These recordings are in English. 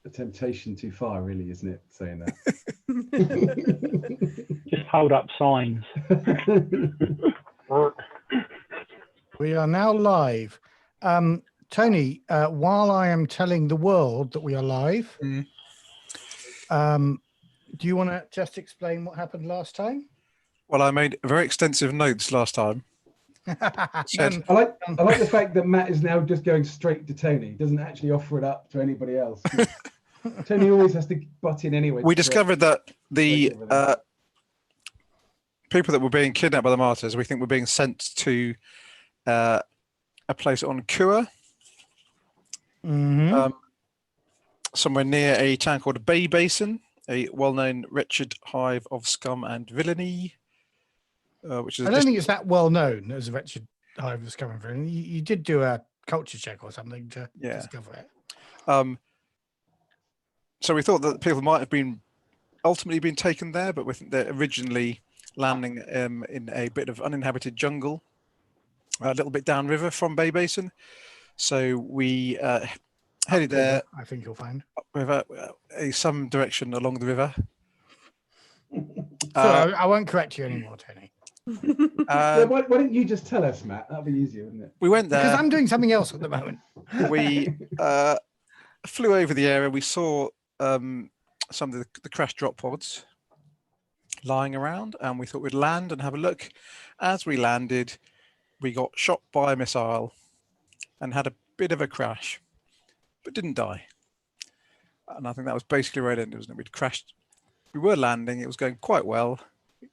a temptation too far, really, isn't it? Saying that. Just hold up signs. We are now live. Tony, while I am telling the world that we are live, do you want to just explain what happened last time? Well, I made very extensive notes last time. I like the fact that Matt is now just going straight to Tony. He doesn't actually offer it up to anybody else. Tony always has to butt in anyway. We discovered that the people that were being kidnapped by the martyrs, we think were being sent to a place on Kua, somewhere near a town called Bay Basin, a well-known wretched hive of scum and villainy. Which is I don't think it's that well known as a wretched hive of scum and villainy. You did do a culture check or something to discover it. So we thought that people might have been ultimately been taken there, but we think they're originally landing in a bit of uninhabited jungle, a little bit downriver from Bay Basin. So we headed there. I think you'll find with some direction along the river. So I won't correct you anymore, Tony. Why don't you just tell us, Matt? That'd be easier, wouldn't it? We went there because I'm doing something else at the moment. We flew over the area. We saw some of the crash drop pods lying around, and we thought we'd land and have a look. As we landed, we got shot by a missile and had a bit of a crash, but didn't die. And I think that was basically where it ended, wasn't it? We'd crashed. We were landing. It was going quite well.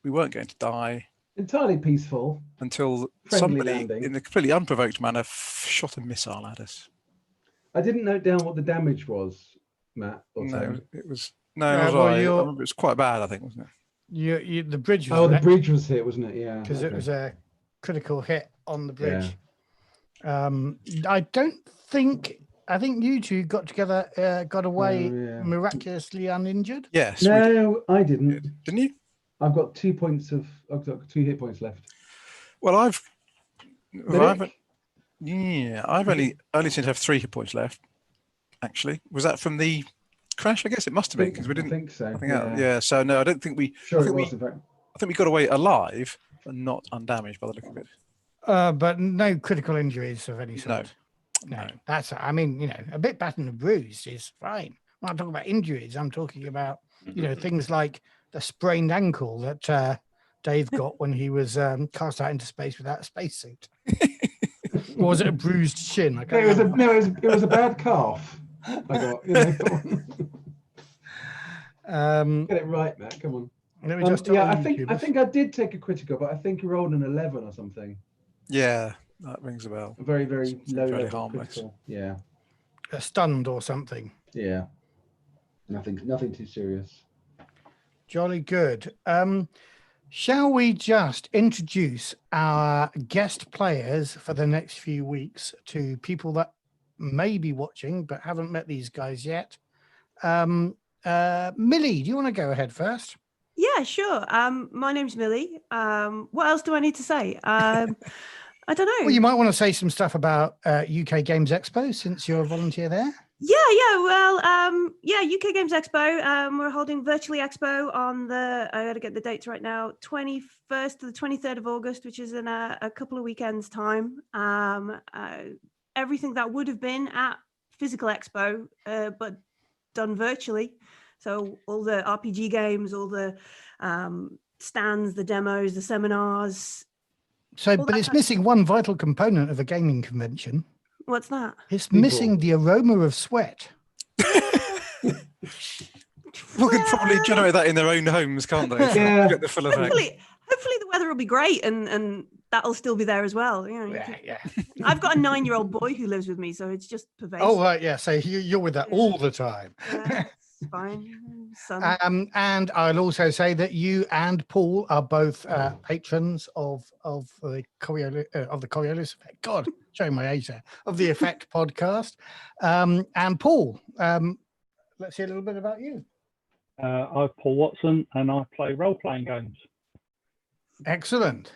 We weren't going to die. Entirely peaceful. Until Friendly somebody, landing. in a completely unprovoked manner, shot a missile at us. I didn't note down what the damage was, Matt. No, it was I remember it was quite bad, I think, wasn't it? The bridge was the bridge was hit, wasn't it? Yeah. Because it was a critical hit on the bridge. Yeah. I think you two got together, got away miraculously uninjured. Yes. No, I didn't. Didn't you? I've got 2 2 hit points left. Well, I only seem to have 3 hit points left. Actually, was that from the crash? I guess it must have been because we didn't. I think so. So no, I don't think we. Sure, I think we got away alive, but not undamaged by the look of it. But no critical injuries of any sort. No. That's. I mean, a bit battered and bruised is fine. I'm not talking about injuries. I'm talking about things like the sprained ankle that Dave got when he was cast out into space without a spacesuit. Or was it a bruised shin? It was a bad calf. I got. Get it right, Matt. Come on. Let me just I think I did take a critical, but I think you rolled an 11 or something. Yeah, that rings a bell. A very, very low level harmless. Critical. Yeah. Stunned or something. Yeah. Nothing too serious. Jolly good. Shall we just introduce our guest players for the next few weeks to people that may be watching but haven't met these guys yet? Millie, do you want to go ahead first? Yeah, sure. My name's Millie. What else do I need to say? I don't know. Well, you might want to say some stuff about UK Games Expo since you're a volunteer there. UK Games Expo. We're holding Virtually Expo on I got to get the dates right now, 21st to the 23rd of August, which is in a couple of weekends' time. Everything that would have been at physical expo, but done virtually. So all the RPG games, all the stands, the demos, the seminars. So, but it's missing one vital component of a gaming convention. What's that? It's missing the aroma of sweat. People can probably generate that in their own homes, can't they? Yeah. Get the full effect. Hopefully the weather will be great and that'll still be there as well. Yeah. I've got a 9-year-old boy who lives with me, so it's just pervasive. Oh, right, yeah. So you're with that all the time. Yeah, it's fine. Son. And I'll also say that you and Paul are both patrons of the Coriolis Effect. God, showing my age there. Of the Effect podcast. And Paul, let's hear a little bit about you. I'm Paul Watson, and I play role-playing games. Excellent.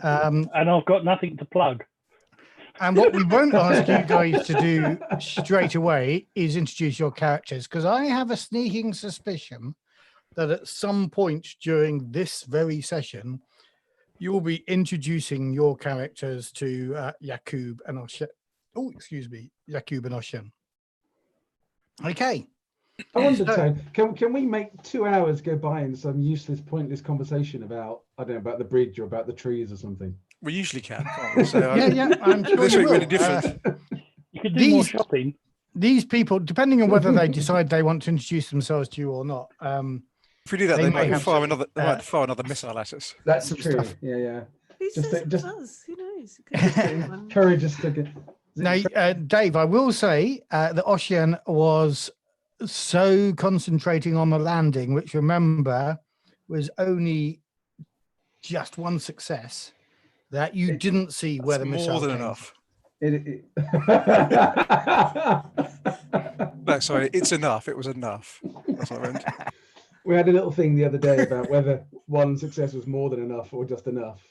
And I've got nothing to plug. And what we won't ask you guys to do straight away is introduce your characters, because I have a sneaking suspicion that at some point during this very session, you will be introducing your characters to Yakub and Oshin. Oh, excuse me, Yakub and Oshin. Okay. I wonder, Tone, can we make 2 hours go by in some useless, pointless conversation about, I don't know, about the bridge or about the trees or something? We usually can, can't we? So, Yeah, I'm sure this you week will. really different. You could do more shopping. These people, depending on whether they decide they want to introduce themselves to you or not, if we do that, they they may might have fire some, another. They might fire another missile at us. That's some true. stuff. Yeah. Who Just says to- it just- does? Who knows? It could be fun. Courage just took it. now, Dave, I will say that Oshin was so concentrating on the landing, which remember was only just one success, that you didn't see where the missile more than came enough. It- No, sorry, it's enough. It was enough. That's what I meant. We had a little thing the other day about whether one success was more than enough or just enough.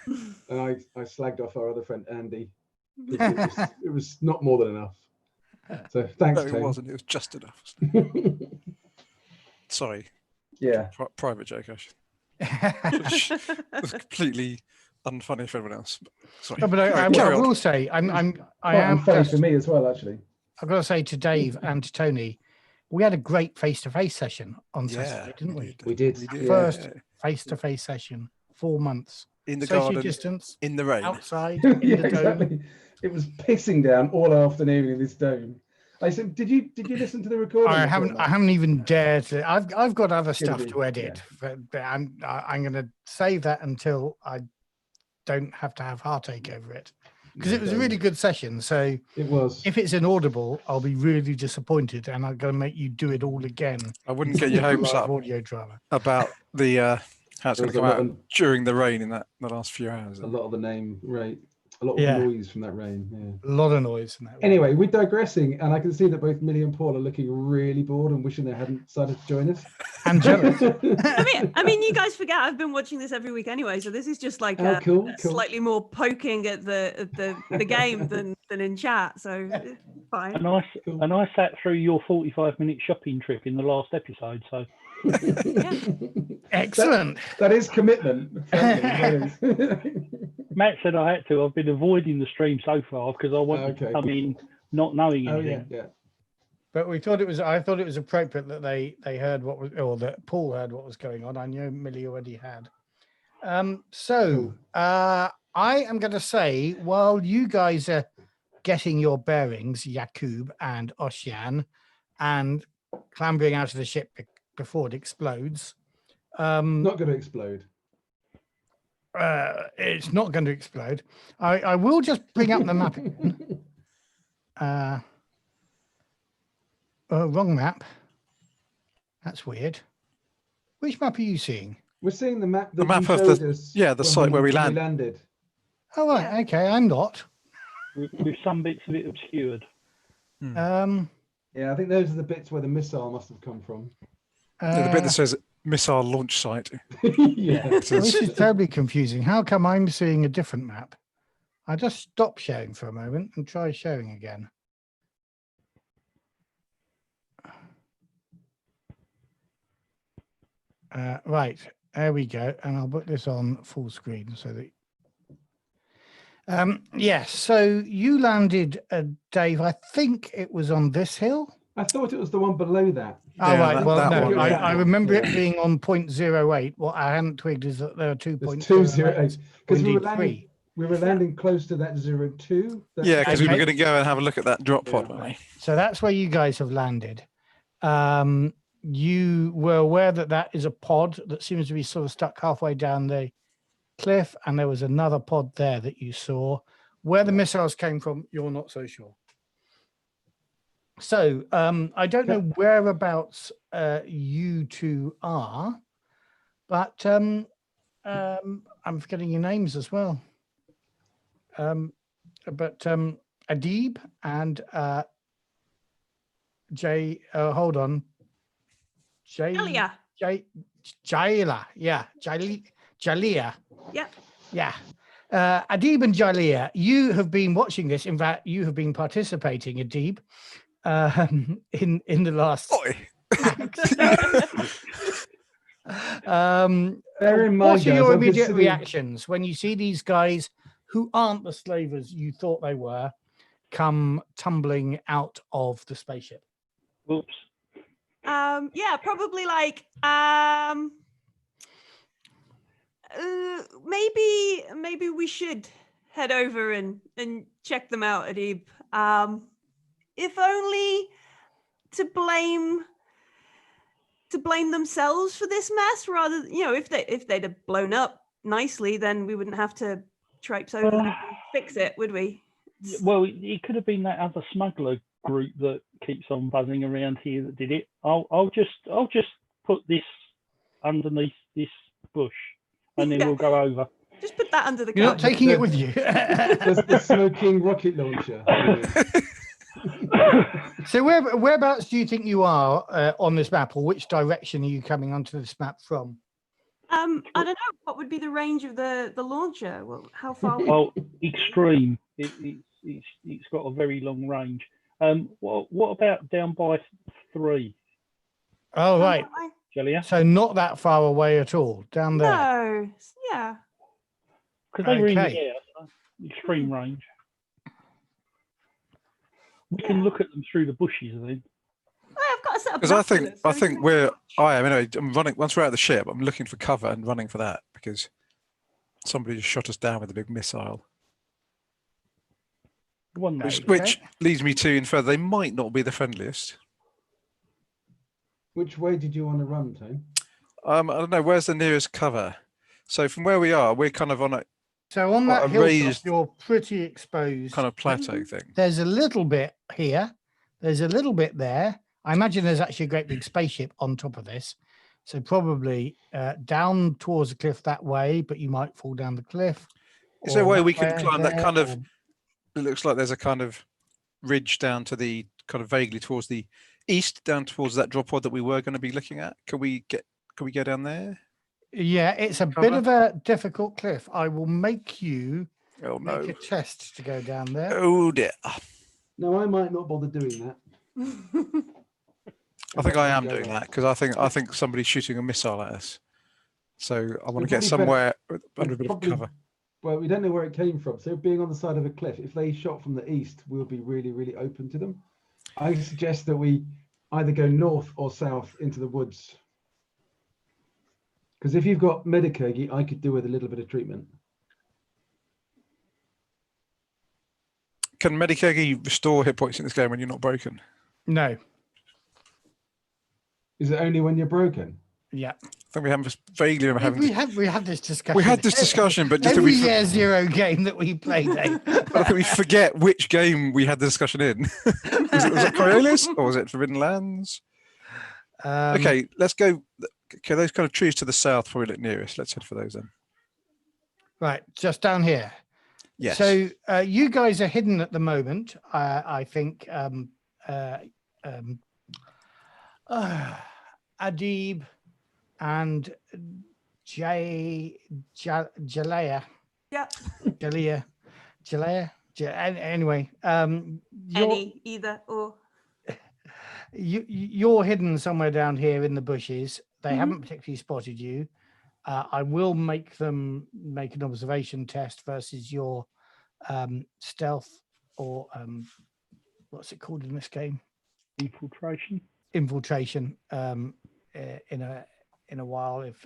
And I slagged off our other friend, Andy. It was not more than enough. So thanks, No, it Tone. wasn't. It was just enough. Sorry. Yeah. Private joke, actually. It was completely unfunny for everyone else. Sorry. No, but I Carry on. will say, I Quite am unfunny just, for me as well, actually. I've got to say to Dave and to Tony, we had a great face-to-face session on Saturday, didn't we? We did. We did. Yeah. First Yeah. face-to-face session, 4 months. In the Social garden, distance, in the rain. outside, in Yeah, the dome. exactly. It was pissing down all afternoon in this dome. I said, did you listen to the recording? I haven't even dared to. I've got other It's gonna stuff be- to edit, but I'm going to save that until I don't have to have heartache over it, because it was a really good session. So It was. if it's inaudible, I'll be really disappointed, and I'm going to make you do it all again. I wouldn't get your hopes Live up audio drama. about the how it's There going to was come a out lot during the rain in the last few hours. A lot of the name, right? A lot of Yeah. noise from that rain. Yeah. A lot of noise in that. Anyway, we're digressing, and I can see that both Millie and Paul are looking really bored and wishing they hadn't decided to join us. And jealous. I mean, you guys forget I've been watching this every week anyway, so this is just like Cool. slightly more poking at the game than in chat. So fine. And I sat through your 45-minute shopping trip in the last episode. So Excellent. That is commitment. Frankly, that is. Matt said I had to. I've been avoiding the stream so far because I wanted to come in not knowing Oh anything. yeah. But I thought it was appropriate that they heard what was, or that Paul heard what was going on. I knew Millie already had. I am going to say, while you guys are getting your bearings, Yakub and Oshin, and clambering out of the ship before it explodes. Not going to explode. It's not going to explode. I will just bring up the map again. Wrong map. That's weird. Which map are you seeing? We're seeing the map. The That map you of showed the- us yeah, the when site where we landed. Oh, right. Okay. I'm not. With some bits of it obscured. Yeah, I think those are the bits where the missile must have come from. The bit that says missile launch site. Yeah. This is terribly confusing. How come I'm seeing a different map? I just stop sharing for a moment and try sharing again. Right, there we go. And I'll put this on full screen so that. Yes, so you landed, Dave, I think it was on this hill. I thought it was the one below that. Oh, Yeah, right. Well, that no, one, yeah. I remember it Yeah. being on 0.08. What I hadn't twigged is that there are There's 2.08. 208 because we were indeed landing. three. We were landing close to that 02. That- Yeah, because we were Okay. going to go and have a look at that drop pod, weren't we? So that's where you guys have landed. You were aware that that is a pod that seems to be sort of stuck halfway down the cliff, and there was another pod there that you saw. Where the missiles came from, you're not so sure. So I don't know whereabouts you two are, but I'm forgetting your names as well. But Adib and hold on. Elia. Jaila. Yeah. Jalia. Yeah. Yeah. Adib and Jalea, you have been watching this. In fact, you have been participating, Adib, in the last Oi. Bear in mind, what are guys, your I'm immediate considering- reactions when you see these guys who aren't the slavers you thought they were come tumbling out of the spaceship? Whoops. Yeah, probably like maybe we should head over and check them out, Adib. If only to blame themselves for this mess, rather, if they'd have blown up nicely, then we wouldn't have to traipse over and fix it, would we? Well, it could have been that other smuggler group that keeps on buzzing around here that did it. I'll just put this underneath this bush, and then Yeah. we'll go over. Just put that under the You're not couch. taking it with you. That's the smoking rocket launcher. So whereabouts do you think you are on this map, or which direction are you coming onto this map from? I don't know. What would be the range of the launcher? Well, how far? Well, extreme. It's got a very long range. What about down by 3, Oh, right. Jelia? So not that far away at all, down there. No. Yeah. Because they were in the Okay. air, so extreme range. We can look at them through the bushes then. I've got a set of Because I binoculars, so think we can I am anyway. I'm running once we're out of the ship. I'm looking for cover and running for that because somebody just shot us down with a big missile. One Okay. day. Which leads me to infer they might not be the friendliest. Which way did you want to run, Tone? I don't know. Where's the nearest cover? So from where we are, we're kind of on a So on Well, that a hilltop, raised you're pretty exposed. kind of plateau thing. There's a little bit here. There's a little bit there. I imagine there's actually a great big spaceship on top of this. So probably down towards the cliff that way, but you might fall down the cliff. Is there a or way that we can way, climb that there, kind of? or- It looks like there's a kind of ridge down to the kind of vaguely towards the east, down towards that drop pod that we were going to be looking at. Can we go down there? Yeah, it's a bit Cover? of a difficult cliff. I will make you Oh make no! a test to go down there. Oh dear! No, I might not bother doing that. I think I am Go doing there. that because I think somebody's shooting a missile at us. So I want to get probably better- somewhere under a bit of probably- cover. Well, we don't know where it came from. So being on the side of a cliff, if they shot from the east, we'll be really, really open to them. I suggest that we either go north or south into the woods. Because if you've got Medicogi, I could do with a little bit of treatment. Can Medicogi restore hit points in this game when you're not broken? No. Is it only when you're broken? Yeah. I think we haven't vaguely remember having. We had this discussion. We had this discussion, but just that every we. year zero game that we played. Eh? I think we forget which game we had the discussion in. was it Coriolis or was it Forbidden Lands? Okay, let's go. Okay, those kind of trees to the south probably look nearest. Let's head for those then. Right, just down here. Yes. So you guys are hidden at the moment. I think Adib and Jalea. Yeah. Jalea. Anyway, Any, either, or. you're hidden somewhere down here in the bushes. They Mhm. haven't particularly spotted you. I will make them make an observation test versus your stealth or what's it called in this game? Infiltration. Infiltration in a while if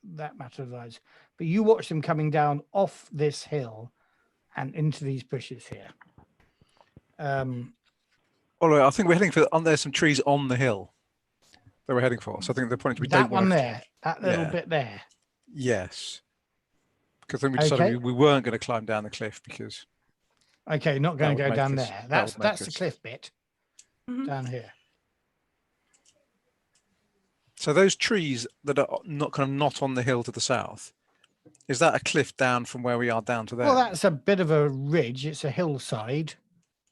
that materializes. But you watch them coming down off this hill and into these bushes here. Oh, I think we're heading for. There's some trees on the hill that we're heading for. So I think the point we That don't one want to. there, that little Yeah. bit there. Yes. Because then we decided Okay. we weren't going to climb down the cliff because. Okay, not going to would go make down us- there. that That's would make that's the us- cliff bit Mhm. down here. So those trees that are not on the hill to the south, is that a cliff down from where we are down to there? Well, that's a bit of a ridge. It's a hillside,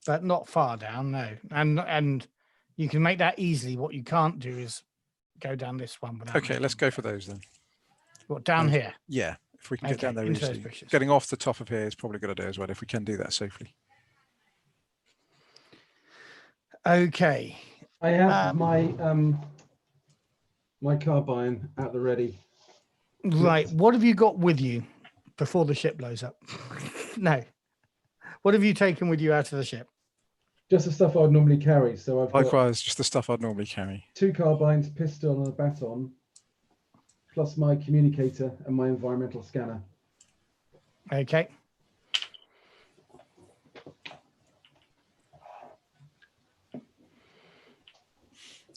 but not far down. No, and you can make that easily. What you can't do is go down this one without. Okay, let's go for those then. What down here? Yeah, if we can get down there into those easily. bushes. Getting off the top of here is probably a good idea as well, if we can do that safely. Okay. I have my my carbine at the ready. Right. What have you got with you before the ship blows up? No. What have you taken with you out of the ship? Just the stuff I'd normally carry. So I've got Likewise, just the stuff I'd normally carry. 2 carbines, pistol, and a baton, plus my communicator and my environmental scanner. Okay.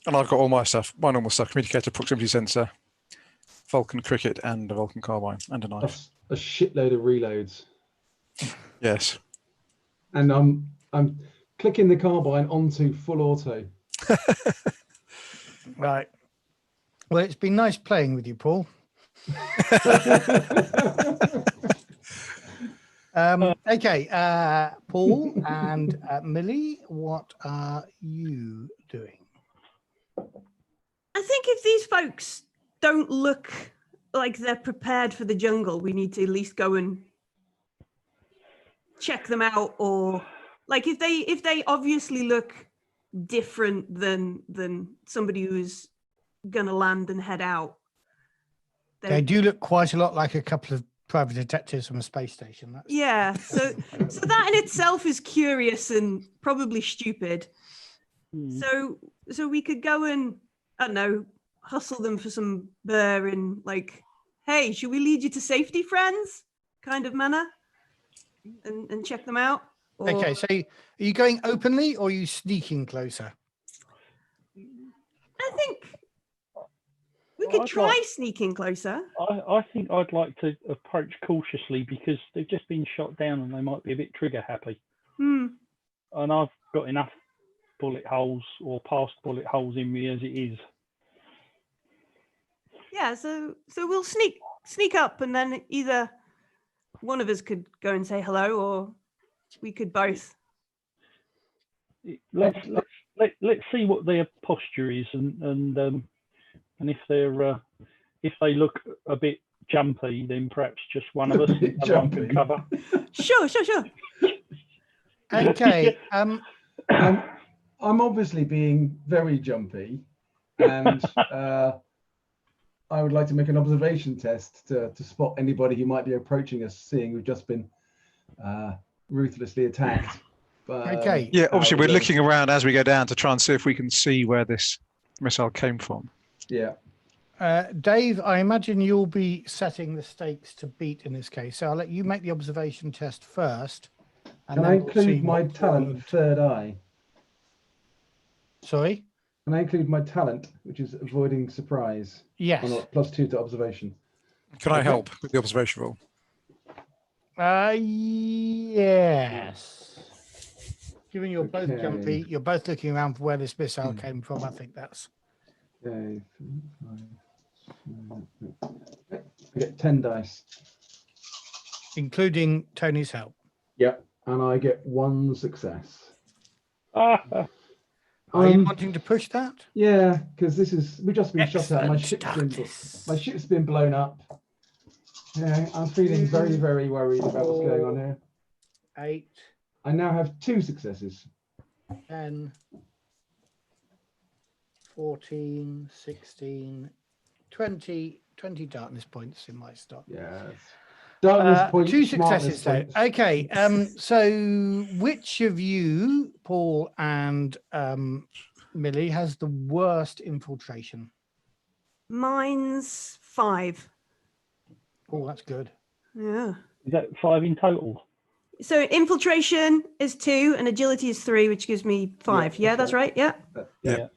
And I've got all my stuff, my normal stuff: communicator, proximity sensor, Vulcan cricket, and a Vulcan carbine, and a knife. That's a shitload of reloads. Yes. And I'm clicking the carbine onto full auto. Right. Well, it's been nice playing with you, Paul. Okay, Paul and Millie, what are you doing? I think if these folks don't look like they're prepared for the jungle, we need to at least go and check them out, or like if they obviously look different than somebody who's gonna land and head out. They do look quite a lot like a couple of private detectives from a space station. That's... Yeah, so that in itself is curious and probably stupid. So we could go and, I don't know, hustle them for some bear in like, hey, should we lead you to safety, friends? Kind of manner, and check them out. Or... Okay, so are you going openly or are you sneaking closer? I think we could try sneaking closer. I think I'd like to approach cautiously because they've just been shot down and they might be a bit trigger happy. And I've got enough bullet holes or past bullet holes in me as it is. Yeah, so we'll sneak up, and then either one of us could go and say hello, or we could both. Let's see what their posture is, and if they look a bit jumpy, then perhaps just one of us can cover. Sure. Okay. I'm obviously being very jumpy, and I would like to make an observation test to spot anybody who might be approaching us, seeing we've just been ruthlessly attacked. But, Okay. Yeah, obviously we're looking around as we go down to try and see if we can see where this missile came from. Yeah. Dave, I imagine you'll be setting the stakes to beat in this case. So I'll let you make the observation test first. And Can then I we'll see include my what talent of third eye? Sorry? Can I include my talent, which is avoiding surprise? Yes. Or not, +2 to observation. Can I help with the observation roll? Yes. Given you're both Okay. jumpy, you're both looking around for where this missile came from. I think that's... Okay. I get 10 dice. Including Tony's help. Yep. And I get 1 success. Are you wanting to push that? Yeah, because we've just been shot at. Excellent. My ship's been blown up. Yeah, I'm feeling very, very worried about what's going on here. 8, I now have 2 successes. 10, 14, 16, 20 darkness points in my stock. Yes. Darkness points. 2 successes though. Points. Okay. So which of you, Paul and Millie, has the worst infiltration? Mine's 5. Oh, that's good. Yeah. Is that 5 in total? So infiltration is 2 and agility is 3, which gives me 5. Yeah, that's right. Yeah. Yeah.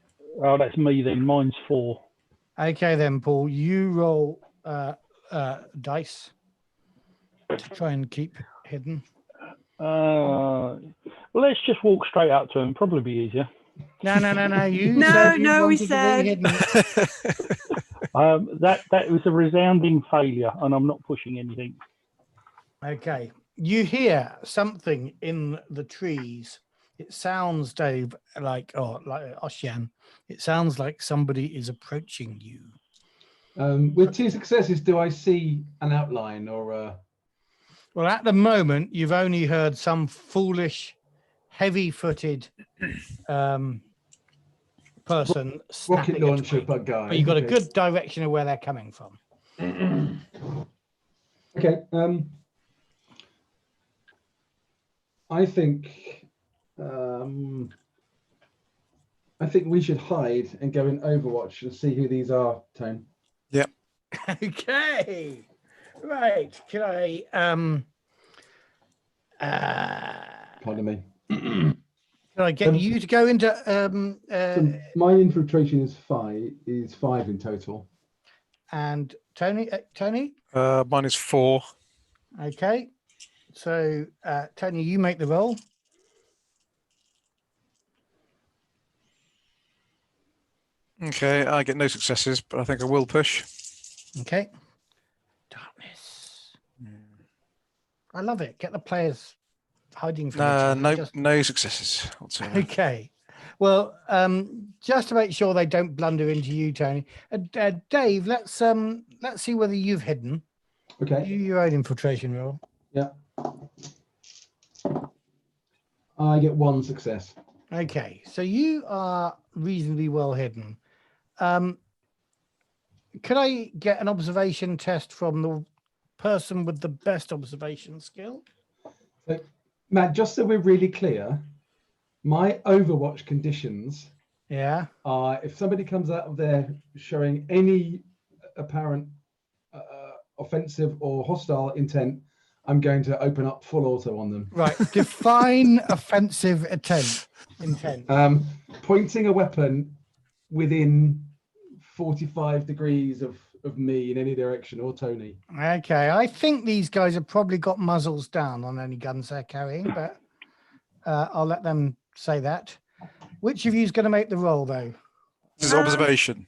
Oh, that's me then. Mine's 4. Okay then, Paul. You roll dice to try and keep hidden. Well, let's just walk straight up to him. Probably be easier. No. You No, said you no, we wanted to be said. hidden. That was a resounding failure, and I'm not pushing anything. Okay. You hear something in the trees. It sounds, Dave, like Ocean. It sounds like somebody is approaching you. With 2 successes, do I see an outline or? Well, at the moment, you've only heard some foolish, heavy-footed person Rocket snapping a launcher twig, bug guy. but you've got a Okay. good direction of where they're coming from. Okay. I think we should hide and go in Overwatch and see who these are, Tone. Yep. Okay. Right. Can I Pardon me. can I get you to go into So my infiltration is 5 in total. and Tony? Mine is 4. Okay. So Tony, you make the roll. Okay, I get no successes, but I think I will push. Okay. Darkness. I love it. Get the players hiding from each other. No successes whatsoever. Okay. Well, just to make sure they don't blunder into you, Tony. Dave, let's see whether you've hidden. Okay. Do your own infiltration roll. Yeah. I get 1 success. Okay, so you are reasonably well hidden. Could I get an observation test from the person with the best observation skill? So, Matt, just so we're really clear, my Overwatch conditions are if somebody comes out of there showing any apparent offensive or hostile intent, I'm going to open up full auto on them. Right. Define offensive intent. Pointing a weapon within 45 degrees of me in any direction, or Tony. Okay. I think these guys have probably got muzzles down on any guns they're carrying, but I'll let them say that. Which of you is going to make the roll, though? This is observation.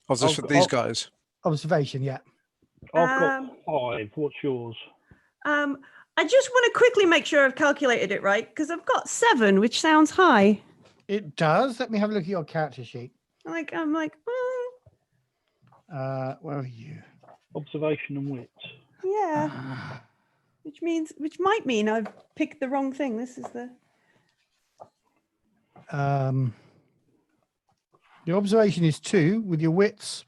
For these guys. Observation, yeah. I've got 5. What's yours? I just want to quickly make sure I've calculated it right, because I've got 7, which sounds high. It does. Let me have a look at your character sheet. I'm like, where are you? Observation and wit. Yeah. Which might mean I've picked the wrong thing. This is the. Your observation is 2 with your wits.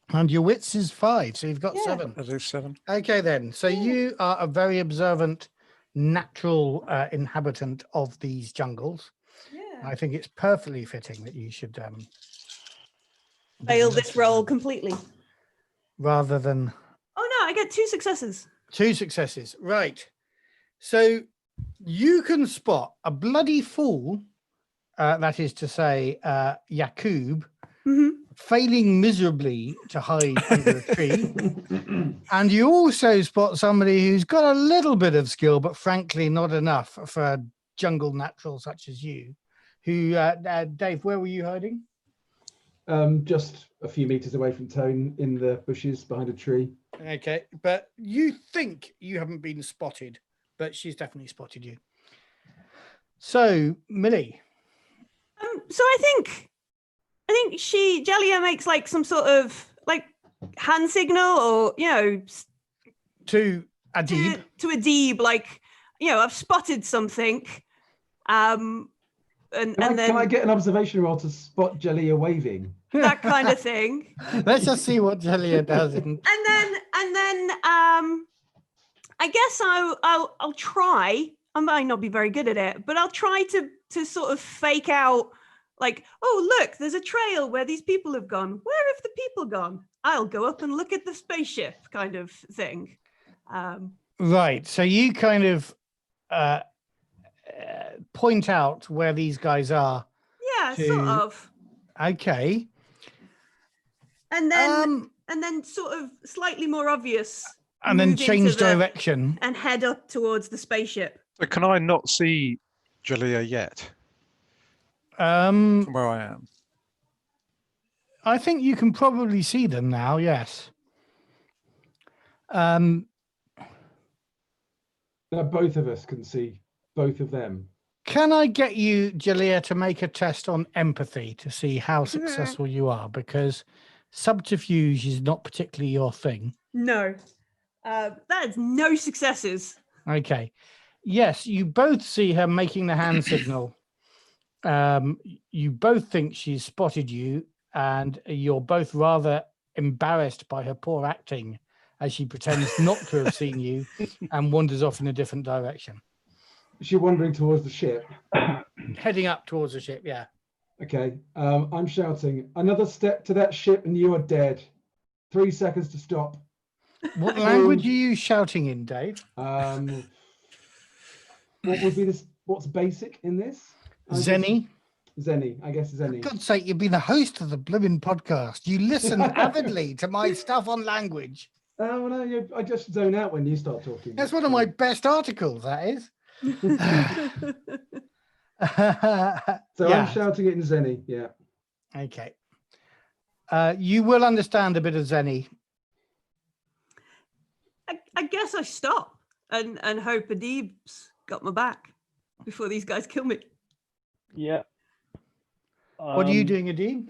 And your wits is 5, so you've got 7. I do 7. Okay, then. So you are a very observant, natural inhabitant of these jungles. Yeah. I think it's perfectly fitting that you should Fail this roll completely. rather than Oh no, I get 2 successes. 2 successes. Right. So you can spot a bloody fool, that is to say, Yakub, failing miserably to hide under a tree. And you also spot somebody who's got a little bit of skill, but frankly not enough for a jungle natural such as you. Who, Dave, where were you hiding? Just a few meters away from Tone in the bushes behind a tree. Okay, but you think you haven't been spotted, but she's definitely spotted you. So, Millie. So I think Jellia makes like some sort of like hand signal, or to Adib. To Adib, like I've spotted something. And then can I get an observation roll to spot Jellia waving? That kind of thing. Let's just see what Jellia does. And then I guess I'll try. I might not be very good at it, but I'll try to sort of fake out, like, oh look, there's a trail where these people have gone. Where have the people gone? I'll go up and look at the spaceship, kind of thing. Right. So you kind of point out where these guys are. Yeah, sort of. Okay. And then sort of slightly more obvious. And then change direction. And head up towards the spaceship. So can I not see Jellia yet? From where I am? I think you can probably see them now, yes. Now both of us can see both of them. Can I get you, Jellia, to make a test on empathy to see how successful you are? Because subterfuge is not particularly your thing. No. That's no successes. Okay. Yes, you both see her making the hand signal. You both think she's spotted you, and you're both rather embarrassed by her poor acting as she pretends not to have seen you and wanders off in a different direction. Is she wandering towards the ship? Heading up towards the ship, yeah. Okay. I'm shouting, another step to that ship and you are dead. 3 seconds to stop. What language are you shouting in, Dave? What would be this? What's basic in this? Zenny. Zenny, I guess Zenny. For God's sake, you've been the host of the blooming podcast. You listen avidly to my stuff on language. Oh, no, I just zone out when you start talking. That's one of my best articles, that is. So Yeah. I'm shouting it in Zenny, yeah. Okay. You will understand a bit of Zenny. I guess I stop and hope Adib's got my back before these guys kill me. Yeah. What are you doing, Adib?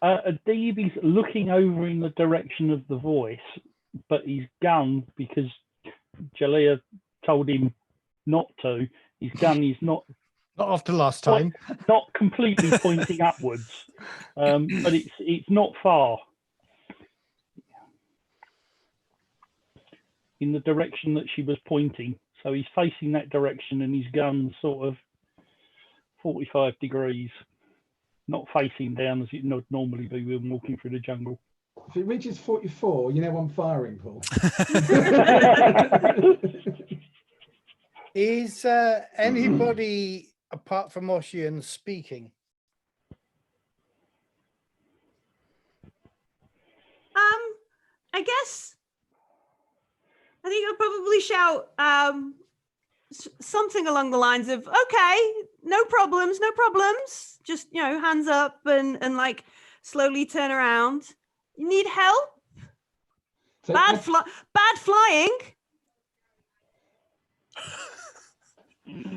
Adib is looking over in the direction of the voice, but he's gun because Jalea told him not to. His gun is not after last time. Not completely pointing upwards, but it's not far in the direction that she was pointing. So he's facing that direction, and his gun's sort of 45 degrees, not facing down as it would normally be when walking through the jungle. If it reaches 44, you know I'm firing, Paul. Is anybody apart from Ocean speaking? I guess I think I'll probably shout something along the lines of, okay, no problems, just, hands up and like slowly turn around. You need help? So Bad flying.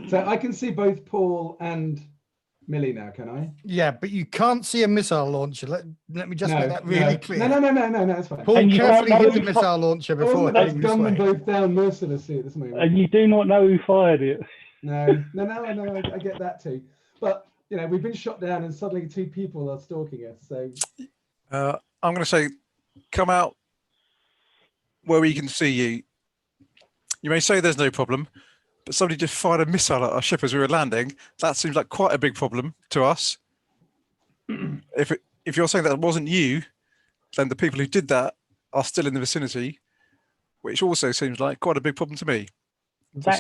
So I can see both Paul and Millie now, can I? Yeah, but you can't see a missile launcher. Let me just make that really clear. No, that's fine. Paul And you carefully can't hit the know- missile launcher I before wasn't about to heading this gun them way. both down mercilessly at this moment. And you do not know who fired it. No, I get that too. But, we've been shot down and suddenly 2 people are stalking us. So I'm going to say, come out where we can see you. You may say there's no problem, but somebody just fired a missile at our ship as we were landing. That seems like quite a big problem to us. If you're saying that wasn't you, then the people who did that are still in the vicinity, which also seems like quite a big problem to me. So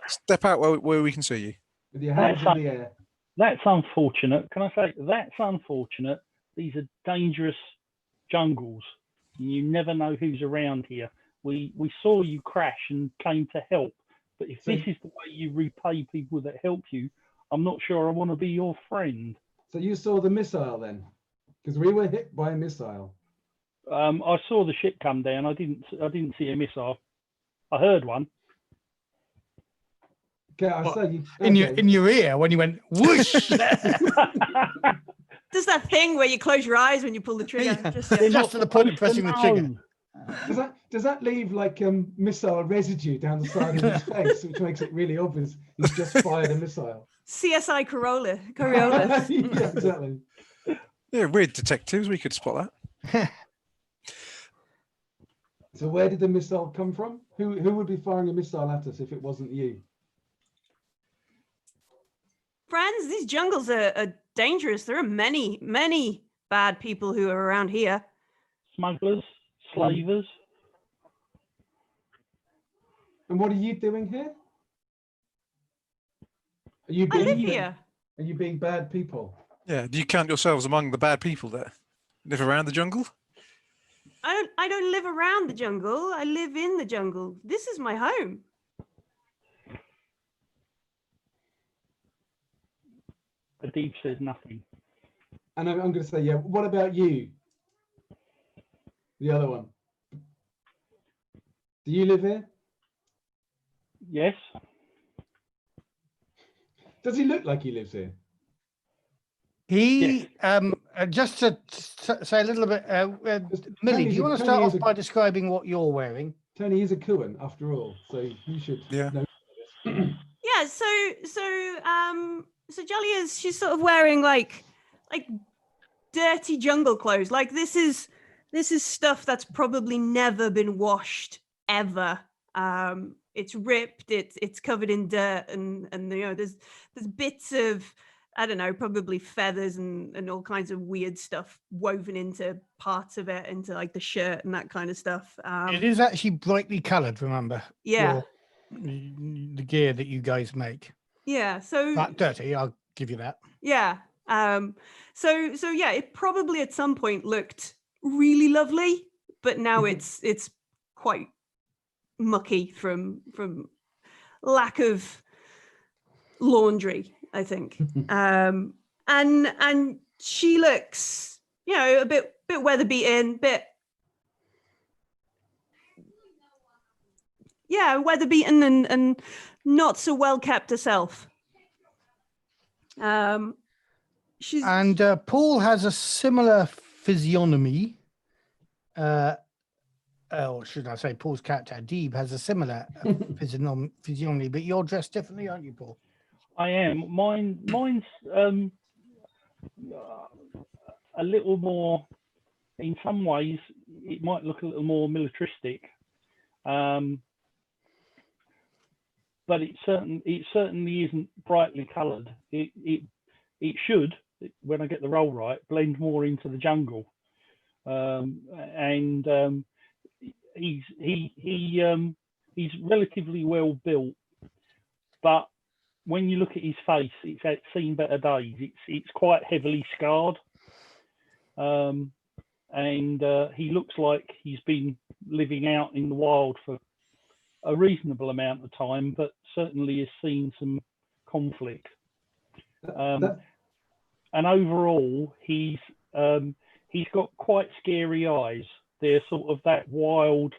step out where we can see you. with your hands in the air. That's unfortunate. Can I say that's unfortunate? These are dangerous jungles. You never know who's around here. We saw you crash and came to help. But if this is the way you repay people that help you, I'm not sure I want to be your friend. So you saw the missile then? Because we were hit by a missile. I saw the ship come down. I didn't see a missile. I heard one. Okay, I say you In your ear when you went whoosh. Does that thing where you close your eyes when you pull the trigger? Yeah. Just, Just to the point of pressing the trigger. Does that leave like missile residue down the side of his face, which makes it really obvious he's just fired a missile? CSI Coriolis. Yeah, exactly. Yeah, we're detectives. We could spot that. So where did the missile come from? Who would be firing a missile at us if it wasn't you? Friends, these jungles are dangerous. There are many, many bad people who are around here. Smugglers, slavers. And what are you doing here? Are you I live being here. Are you being bad people? Yeah. Do you count yourselves among the bad people that live around the jungle? I don't live around the jungle. I live in the jungle. This is my home. Adib says nothing. And I'm going to say, yeah, what about you? The other one. Do you live here? Yes. Does he look like he lives here? He just to say a little bit, Millie, do you want to start off by describing what you're wearing? Tony is a Kuan after all, so you should know this. Yeah, so Jolly she's sort of wearing like dirty jungle clothes. Like this is stuff that's probably never been washed ever. It's ripped, it's covered in dirt, and there's bits of, I don't know, probably feathers and all kinds of weird stuff woven into parts of it, into like the shirt and that kind of stuff. It is actually brightly coloured, remember? Yeah. The gear that you guys make. Yeah. So not dirty, I'll give you that. Yeah. So yeah, it probably at some point looked really lovely, but now it's quite mucky from lack of laundry, I think. And she looks, a bit weather beaten, weather beaten and not so well kept herself. Paul has a similar physiognomy. Or should I say, Paul's character Deeb has a similar physiognomy, but you're dressed differently, aren't you, Paul? I am. Mine's a little more. In some ways, it might look a little more militaristic, but it certainly isn't brightly coloured. It should, when I get the role right, blend more into the jungle, He's relatively well built, but when you look at his face, it's seen better days. It's quite heavily scarred, and he looks like he's been living out in the wild for a reasonable amount of time, but certainly has seen some conflict. And overall, he's got quite scary eyes. They're sort of that wild,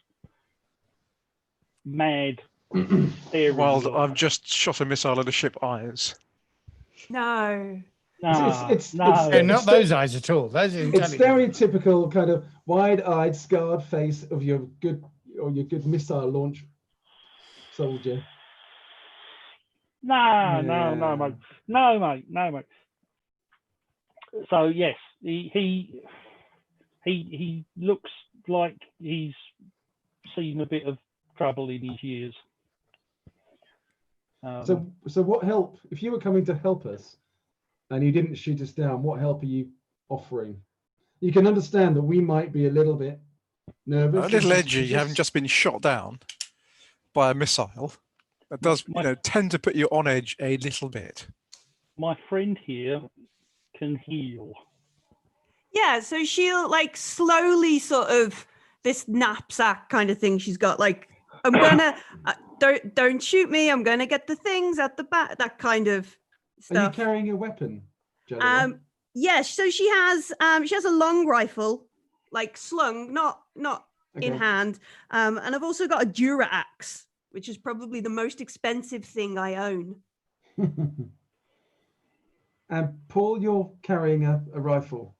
mad. Wild. I've just shot a missile at a ship eyes. No. It's not those eyes at all. Those are it's stereotypical kind of wide-eyed, scarred face of your good missile launch soldier. No, mate. So yes, he looks like he's seen a bit of trouble in his years. So what help, if you were coming to help us and you didn't shoot us down, what help are you offering? You can understand that we might be a little bit nervous. A little edgy. You haven't just been shot down by a missile. That does, tend to put you on edge a little bit. My friend here can heal. Yeah, so she'll slowly sort of this knapsack kind of thing she's got, I'm gonna don't shoot me, I'm gonna get the things at the back, that kind of stuff. Are you carrying a weapon, Jelly? Yes, so she has a long rifle, slung, not in hand, and I've also got a Dura axe, which is probably the most expensive thing I own. And Paul, you're carrying a rifle.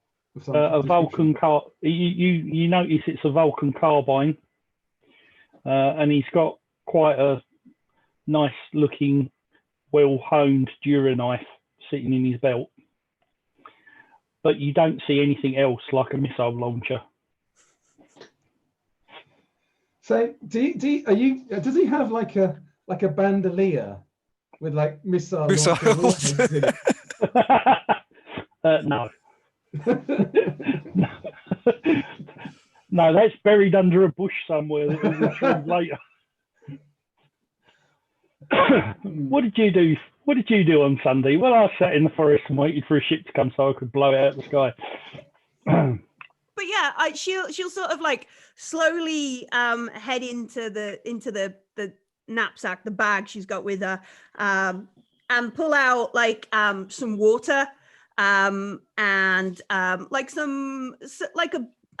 A Vulcan car. You notice it's a Vulcan carbine, and he's got quite a nice looking, well honed Dura knife sitting in his belt. But you don't see anything else like a missile launcher. So does he have like a bandolier with missiles? No. No, that's buried under a bush somewhere that we'll retrieve later. What did you do? What did you do on Sunday? Well, I sat in the forest and waited for a ship to come so I could blow it out of the sky. But yeah, she'll sort of slowly head into the knapsack, the bag she's got with her, and pull out some water. And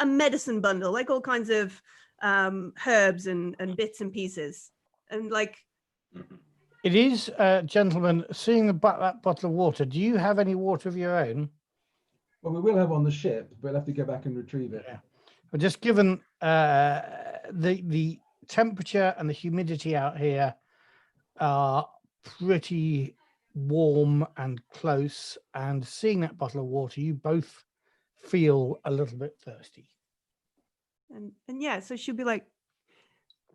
a medicine bundle, all kinds of herbs and bits and pieces, and It is, gentlemen, seeing that bottle of water. Do you have any water of your own? Well, we will have on the ship, but we'll have to go back and retrieve it. Yeah. But just given the temperature and the humidity out here are pretty warm and close, and seeing that bottle of water, you both feel a little bit thirsty. And yeah, so she'll be like,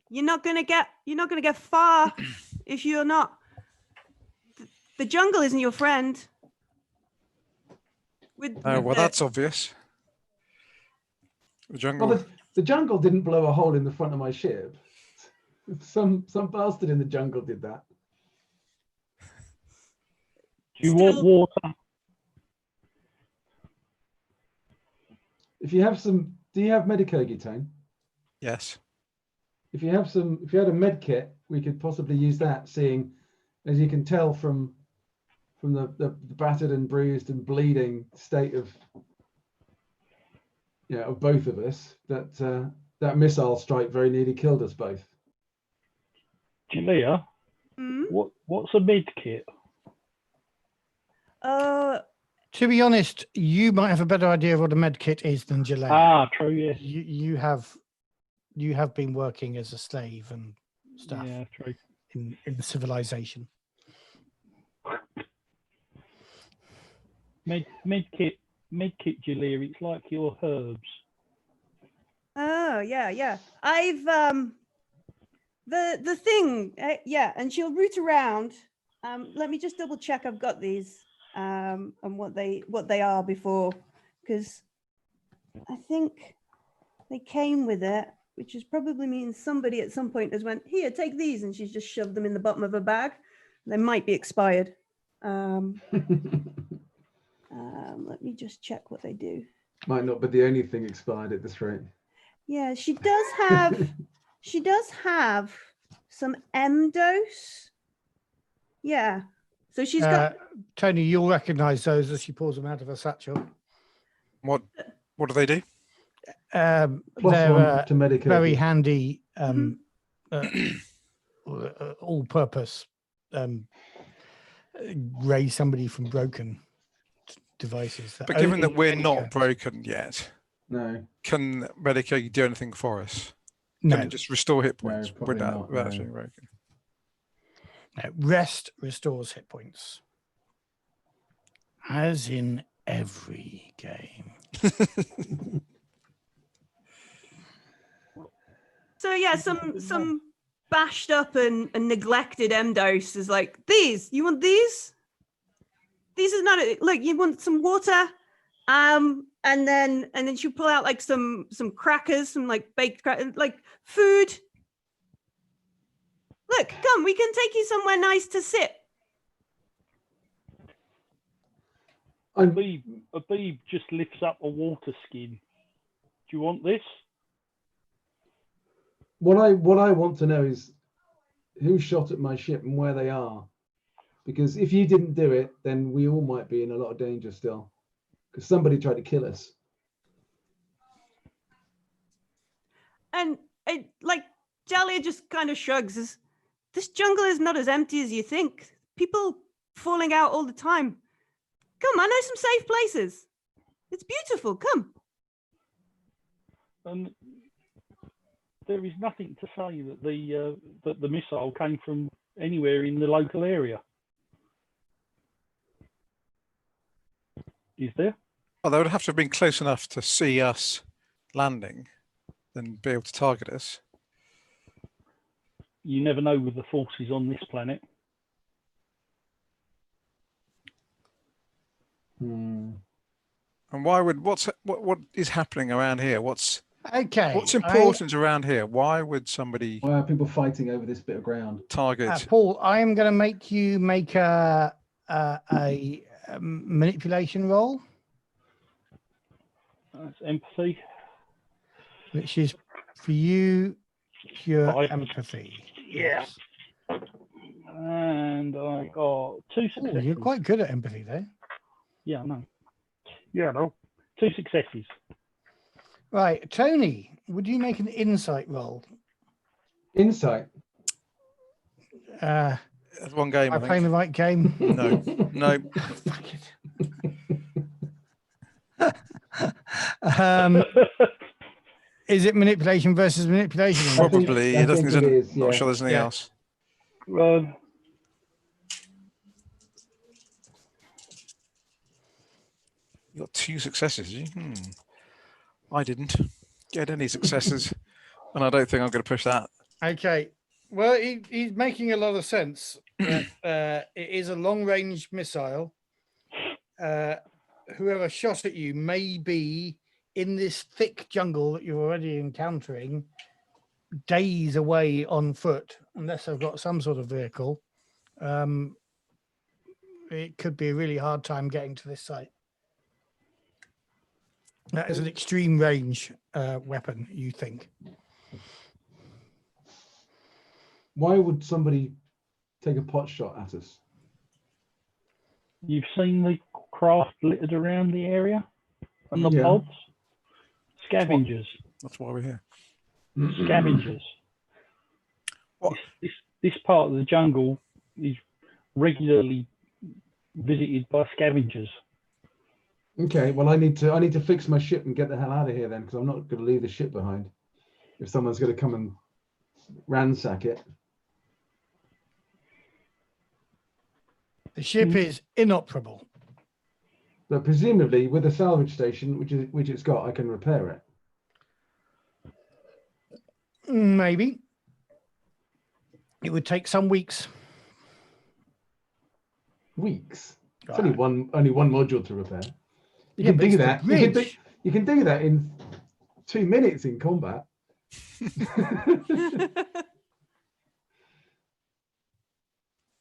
you're not gonna get far if you're not. The jungle isn't your friend. Well, that's obvious. The jungle. Well, the jungle didn't blow a hole in the front of my ship. Some bastard in the jungle did that. Do you want water? If you have some, do you have Medicogi, Tone? Yes. If you had a med kit, we could possibly use that. Seeing, as you can tell from the battered and bruised and bleeding state of of both of us, that missile strike very nearly killed us both. Julia, what's a med kit? To be honest, you might have a better idea of what a med kit is than Jalea. Ah, true, yes. You have been working as a slave and stuff. Yeah, true. In civilization. Med kit, Julia. It's like your herbs. Oh yeah. I've the thing. And she'll root around. Let me just double check. I've got these. And what they are before, because I think they came with it, which is probably means somebody at some point has went, here, take these, and she's just shoved them in the bottom of her bag. They might be expired. Let me just check what they do. Might not be the only thing expired at this rate. Yeah, she does have some M dose. Yeah. So she's got Tony, you'll recognize those as she pulls them out of her satchel. What do they do? They're to Medicogi. very handy all-purpose raise somebody from broken devices. But given that we're not broken yet, no, can Medicogi do anything for us? No. Can it just restore hit points probably without not, being broken? No, rest restores hit points. As in every game. So yeah, some bashed up and neglected M dose is like, these, you want these? These is not like, you want some water, and then she'll pull out like some crackers, some like baked crackers, like food. Look, come, we can take you somewhere nice to sit. Abib just lifts up a water skin. Do you want this? What I want to know is who shot at my ship and where they are. Because if you didn't do it, then we all might be in a lot of danger still. Because somebody tried to kill us. And like Jalia just kind of shrugs. This jungle is not as empty as you think. People falling out all the time. Come, I know some safe places. It's beautiful. Come. There is nothing to say that the missile came from anywhere in the local area. Is there? Well, they would have to have been close enough to see us landing, then be able to target us. You never know with the forces on this planet. And why would what is happening around here? What's important around here? Why would somebody? Why are people fighting over this bit of ground? Target Paul, I am going to make you make a manipulation roll. That's empathy. Which is for you pure 5. empathy. Yeah. And I got 2 successes. Oh, you're quite good at empathy there. Yeah, I know. Yeah, no. 2 successes. Right, Tony, would you make an insight roll? Insight. one game. Am I playing the right game? No. Fuck it. Is it manipulation versus manipulation? I think- Probably. I It doesn't. think it is, Not yeah. sure there's anything Yeah. else. You got 2 successes. I didn't get any successes, and I don't think I'm going to push that. Okay. Well, he's making a lot of sense. That, it is a long-range missile. Whoever shot at you may be in this thick jungle that you're already encountering, days away on foot, unless they've got some sort of vehicle. It could be a really hard time getting to this site. That is an extreme range weapon, you think? Why would somebody take a pot shot at us? You've seen the craft littered around the area and the Yeah. pods? Scavengers. That's why we're here. Scavengers. What? This part of the jungle is regularly visited by scavengers. Okay, well, I need to fix my ship and get the hell out of here then, because I'm not going to leave the ship behind. If someone's going to come and ransack it. The ship is inoperable. But presumably, with a salvage station, which it's got, I can repair it. Maybe. It would take some weeks. Weeks. It's only one module to repair. You Yeah, can but do it's the that. bridge. You can do that in 2 minutes in combat.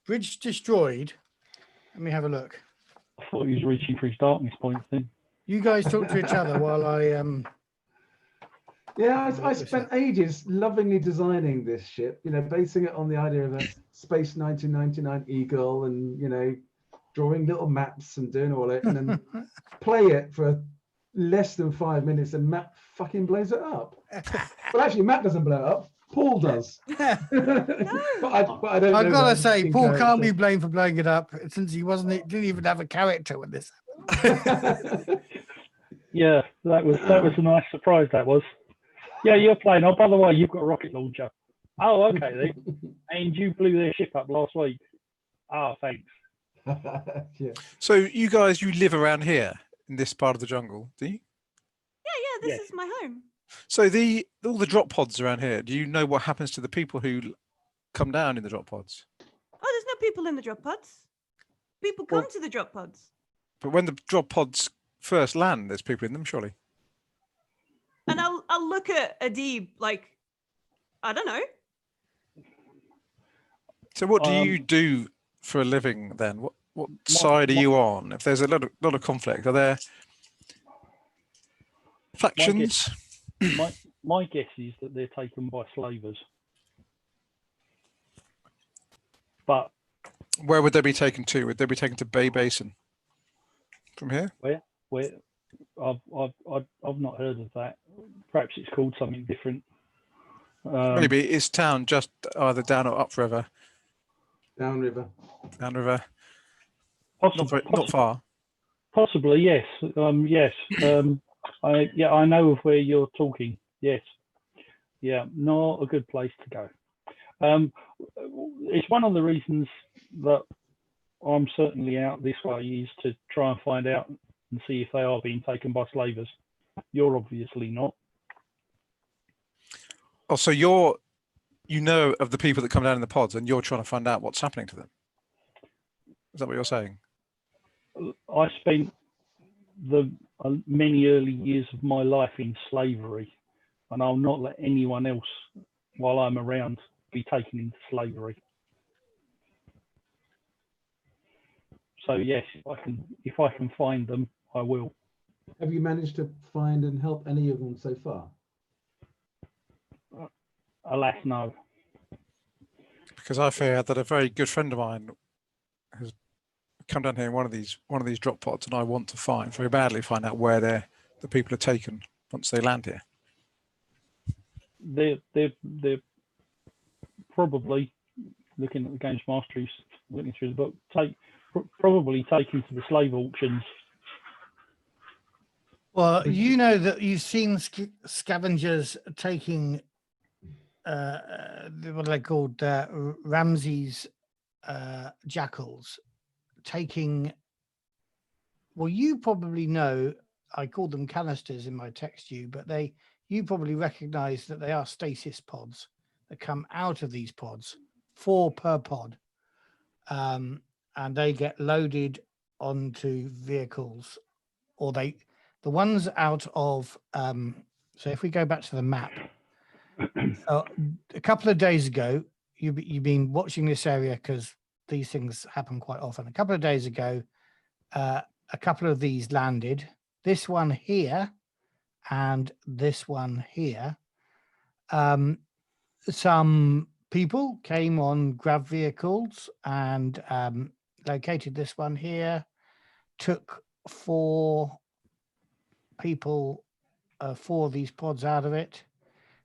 Bridge destroyed. Let me have a look. I thought he was reaching for his darkness point thing. You guys talk to each other while I Yeah, I spent ages lovingly designing this ship, basing it on the idea of a Space 1999 Eagle and, drawing little maps and doing all it, and then play it for less than 5 minutes and Matt fucking blows it up. Well, actually, Matt doesn't blow it up. Paul does. but I don't know. I've got that to say, in Paul can't character. be blamed for blowing it up since didn't even have a character with this. Yeah, that was a nice surprise. That was. Yeah, you're playing. Oh, by the way, you've got a rocket launcher. Oh, okay then. And you blew their ship up last week. Oh, thanks. Yeah. So you guys, you live around here in this part of the jungle, do you? Yeah, this Yes. is my home. So all the drop pods around here, do you know what happens to the people who come down in the drop pods? Oh, there's no people in the drop pods. People come to the drop pods. But when the drop pods first land, there's people in them, surely. And I'll look at Adib like, I don't know. So what do you do for a living then? What My- side are you on? If there's a lot of conflict, are there factions? My guess is that they're taken by slavers. But Where would they be taken to? Would they be taken to Bay Basin from here? where I've not heard of that. Perhaps it's called something different. Maybe it's town just either down or upriver. Downriver. Downriver, Possibly, not far. Possibly, yes. Yes. I know of where you're talking. Yes. Yeah, not a good place to go. It's one of the reasons that I'm certainly out this way is to try and find out and see if they are being taken by slavers. You're obviously not. Oh, so you know of the people that come down in the pods, and you're trying to find out what's happening to them. Is that what you're saying? I spent the many early years of my life in slavery, and I'll not let anyone else, while I'm around, be taken into slavery. So yes, if I can find them, I will. Have you managed to find and help any of them so far? Alas, no. Because I fear that a very good friend of mine has come down here in one of these drop pods, and I want to very badly find out where the people are taken once they land here. They're probably, looking at the games master who's looking through the book, probably taken to the slave auctions. Well, you know that you've seen scavengers taking what are they called? Ramsey's jackals taking. Well, you probably know. I called them canisters in my text to you, but you probably recognise that they are stasis pods that come out of these pods, 4 per pod, and they get loaded onto vehicles, or the ones out of. So if we go back to the map, a couple of days ago, you've been watching this area because these things happen quite often. A couple of days ago, a couple of these landed. This one here and this one here. Some people came on grav vehicles and located this one here, took 4 people, 4 of these pods out of it.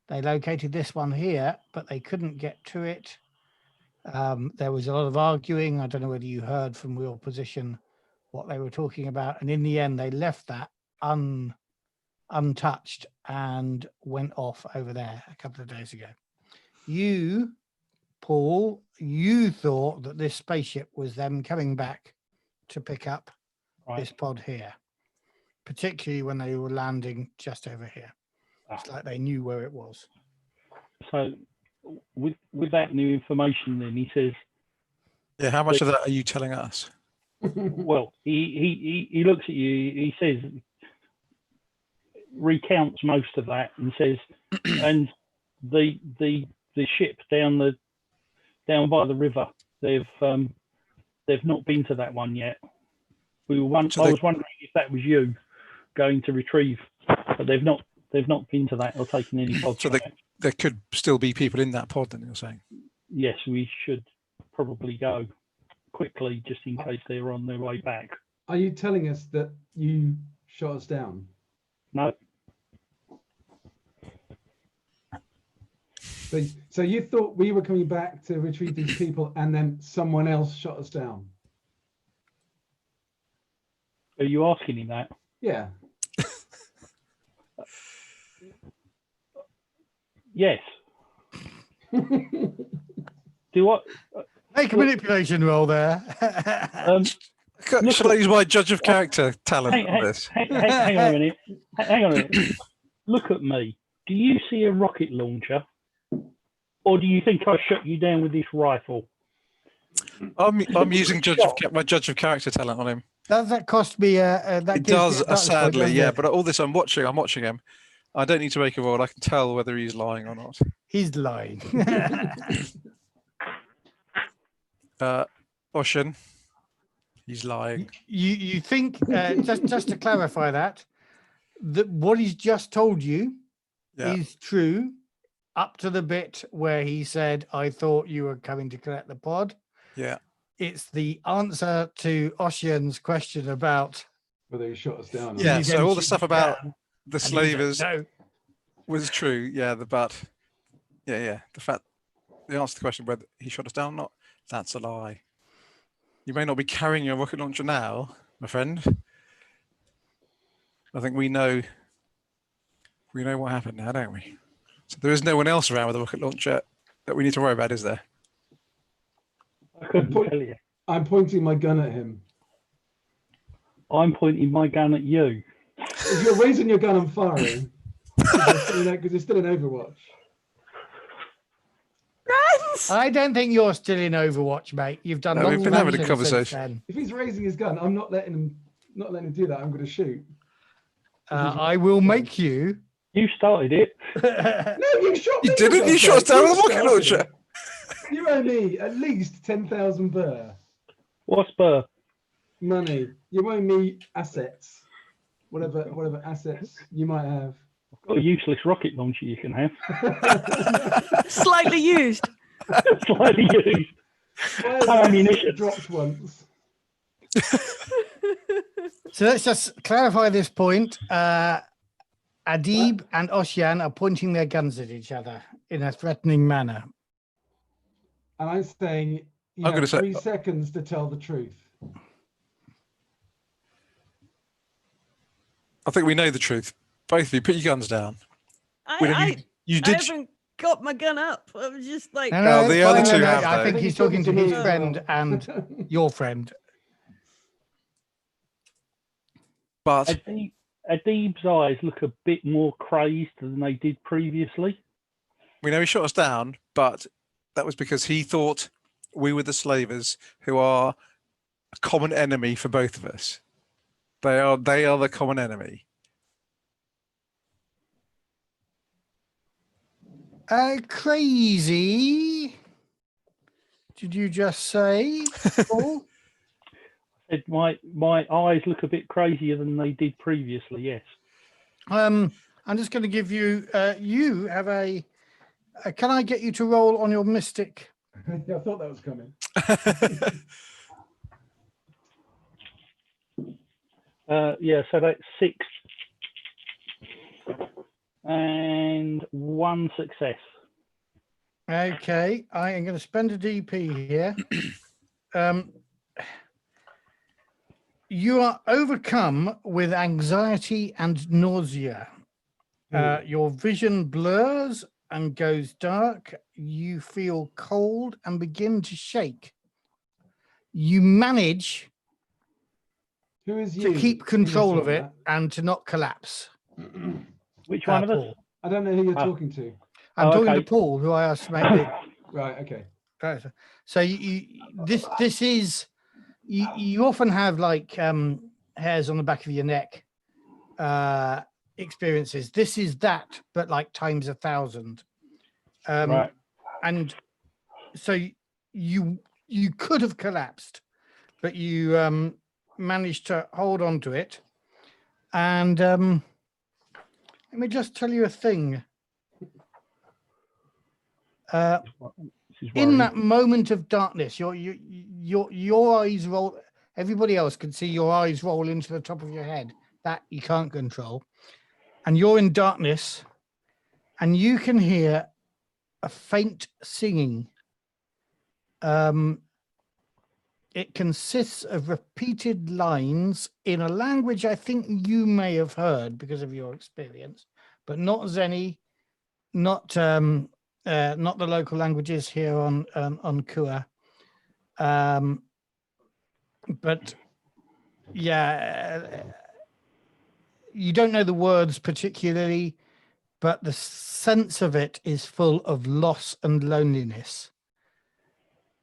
They located this one here, but they couldn't get to it. There was a lot of arguing. I don't know whether you heard from your position what they were talking about. And in the end, they left that untouched and went off over there a couple of days ago. You, Paul, you thought that this spaceship was them coming back to pick up this pod here, particularly when they were landing just over here. It's like they knew where it was. So with that new information, then he says, Yeah, how much of that are you telling us? well, he looks at you, he says, recounts most of that and says, and the ship down by the river, they've not been to that one yet. I was wondering if that was you going to retrieve, but they've not been to that or taken any pods. So there could still be people in that pod, then you're saying? Yes, we should probably go quickly just in case they're on their way back. Are you telling us that you shot us down? No. So you thought we were coming back to retrieve these people and then someone else shot us down? Are you asking him that? Yeah. Yes. Do what? Make a manipulation roll there. Shall I use my judge of character talent on this? Hang on a minute. Hang on a minute. Look at me. Do you see a rocket launcher? Or do you think I shot you down with this rifle? I'm using my judge of character talent on him. Does that cost me It does, sadly, yeah. But all this I'm watching him. I don't need to make a roll. I can tell whether he's lying or not. He's lying. Ocean, he's lying. You think, just to clarify that what he's just told you is true up to the bit where he said, I thought you were coming to collect the pod. Yeah. It's the answer to Ocean's question about whether he shot us down. Yeah, so all the stuff about the slavers was true. Yeah, the answer to the question whether he shot us down or not, that's a lie. You may not be carrying your rocket launcher now, my friend. I think we know what happened now, don't we? So there is no one else around with a rocket launcher that we need to worry about, is there? I couldn't tell you. I'm pointing my gun at him. I'm pointing my gun at you. If you're raising your gun and firing, because you're still in Overwatch. I don't think you're still in Overwatch, mate. You've done. No, we've been having a conversation. If he's raising his gun, I'm not letting him do that. I'm going to shoot. I will make you. You started it. No, you shot me. You didn't. You shot us down with a rocket launcher. You owe me at least 10,000 burr. What's burr? Money. You owe me assets. Whatever assets you might have. I've got a useless rocket launcher you can have. Slightly used. Slightly used. Ammunition. Dropped once. So let's just clarify this point. Adib and Ocean are pointing their guns at each other in a threatening manner. And I'm saying you have 3 seconds to tell the truth. I think we know the truth. Both of you, put your guns down. You I did. haven't got my gun up. I was just like, No, Well, no, the it's other fine. two No, have, I though. think he's talking to me his as friend well. and your friend. But Adib's eyes look a bit more crazed than they did previously. we know he shot us down, but that was because he thought we were the slavers, who are a common enemy for both of us. They are the common enemy. Crazy. Did you just say, Paul? Said my eyes look a bit crazier than they did previously. Yes. I'm just going to give you. You have a. Can I get you to roll on your mystic? Yeah, I thought that was coming. Yeah. So that's 6 and 1 success. Okay, I am going to spend a DP here. You are overcome with anxiety and nausea. Your vision blurs and goes dark. You feel cold and begin to shake. You manage Who is to you? keep who you're control of talking it and to not collapse. Which one of us? Paul. I don't know who you're Ah. talking to. I'm Oh, talking okay. to Paul, who I asked to make the Right, okay. character. So this is you often have like hairs on the back of your neck experiences. This is that, but like times 1,000. Right. And so you could have collapsed, but you managed to hold on to it. And let me just tell you a thing. This is In worrying. that moment of darkness, your eyes roll. Everybody else can see your eyes roll into the top of your head. That you can't control. And you're in darkness, and you can hear a faint singing. It consists of repeated lines in a language I think you may have heard because of your experience, but not Zeni, not the local languages here on Kua. But yeah, you don't know the words particularly, but the sense of it is full of loss and loneliness.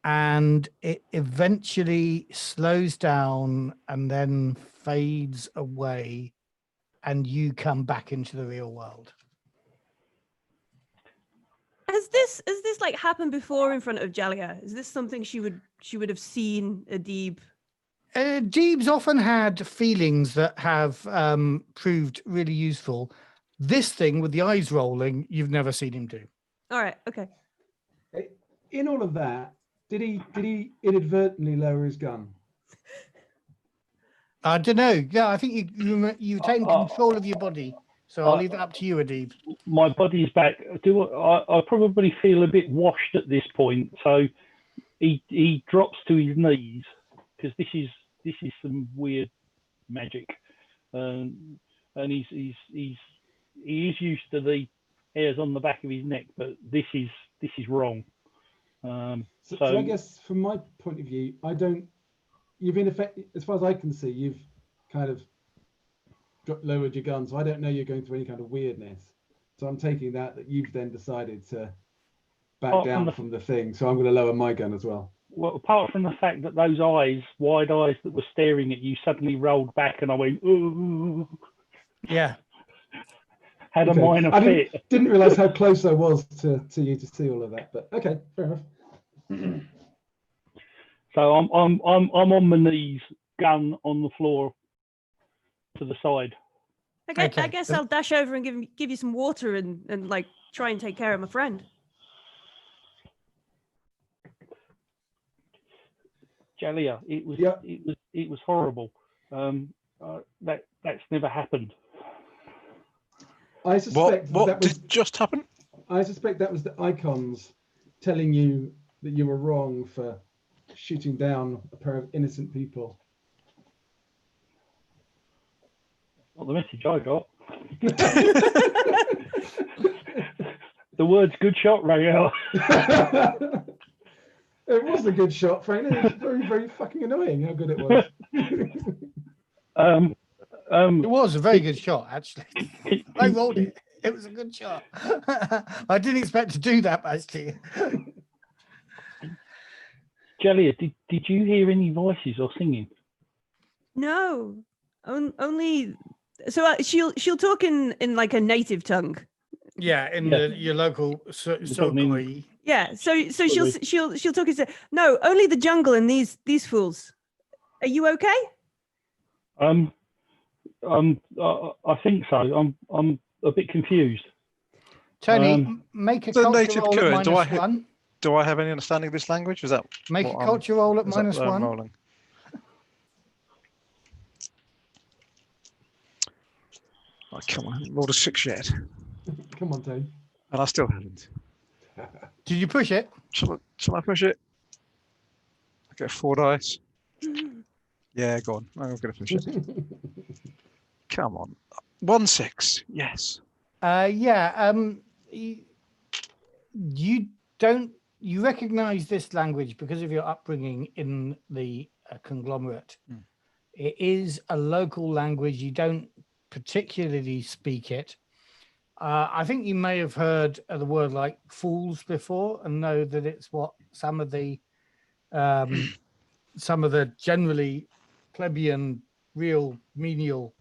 And it eventually slows down and then fades away, and you come back into the real world. Has this like happened before in front of Jalia? Is this something she would have seen Adib? Deeb's often had feelings that have proved really useful. This thing with the eyes rolling, you've never seen him do. All right, okay. In all of that, did he inadvertently lower his gun? I don't know. Yeah, I think you've taken control of your body. So I'll leave that up to you, Adib. My body's back. I probably feel a bit washed at this point. So he drops to his knees because this is some weird magic, and he is used to the hairs on the back of his neck, but this is wrong. So I guess from my point of view, you've in effect, as far as I can see, you've kind of lowered your gun, so I don't know you're going through any kind of weirdness. So I'm taking that you've then decided to back down from the thing. So I'm going to lower my gun as well. Well, apart from the fact that those eyes, wide eyes that were staring at you, suddenly rolled back, and I went, ooh. Yeah. Had a minor fit. Didn't realise how close I was to you to see all of that, but okay, fair enough. So I'm on my knees, gun on the floor to the side. I guess I'll dash over and give you some water and like try and take care of my friend. Jalia, it was horrible. That's never happened. I suspect what did just happen? I suspect that was the icons telling you that you were wrong for shooting down a pair of innocent people. Not the message I got. The words "good shot" rang out. It was a good shot, Frank. It was very, very fucking annoying how good it was. It was a very good shot, actually. I rolled it. It was a good shot. I didn't expect to do that, actually. Jellia, did you hear any voices or singing? No, only. So she'll talk in like a native tongue. Yeah, in your local Sogoi. Yeah, so she'll talk and say, no, only the jungle and these fools. Are you okay? I think so. I'm a bit confused. Tony, make a The culture native roll at current, -1. Do I have any understanding of this language? Is that Make a what culture roll at is that -1. rolling? Oh, come on, I haven't rolled a 6 yet, Come on, Tony. and I still haven't. Did you push it? Shall I push it? I get 4 dice. Yeah, go on. I'm going to push it. Come on. 1 6. Yes. You recognize this language because of your upbringing in the conglomerate. It is a local language. You don't particularly speak it. I think you may have heard the word like fools before and know that it's what some of the generally plebeian, real menial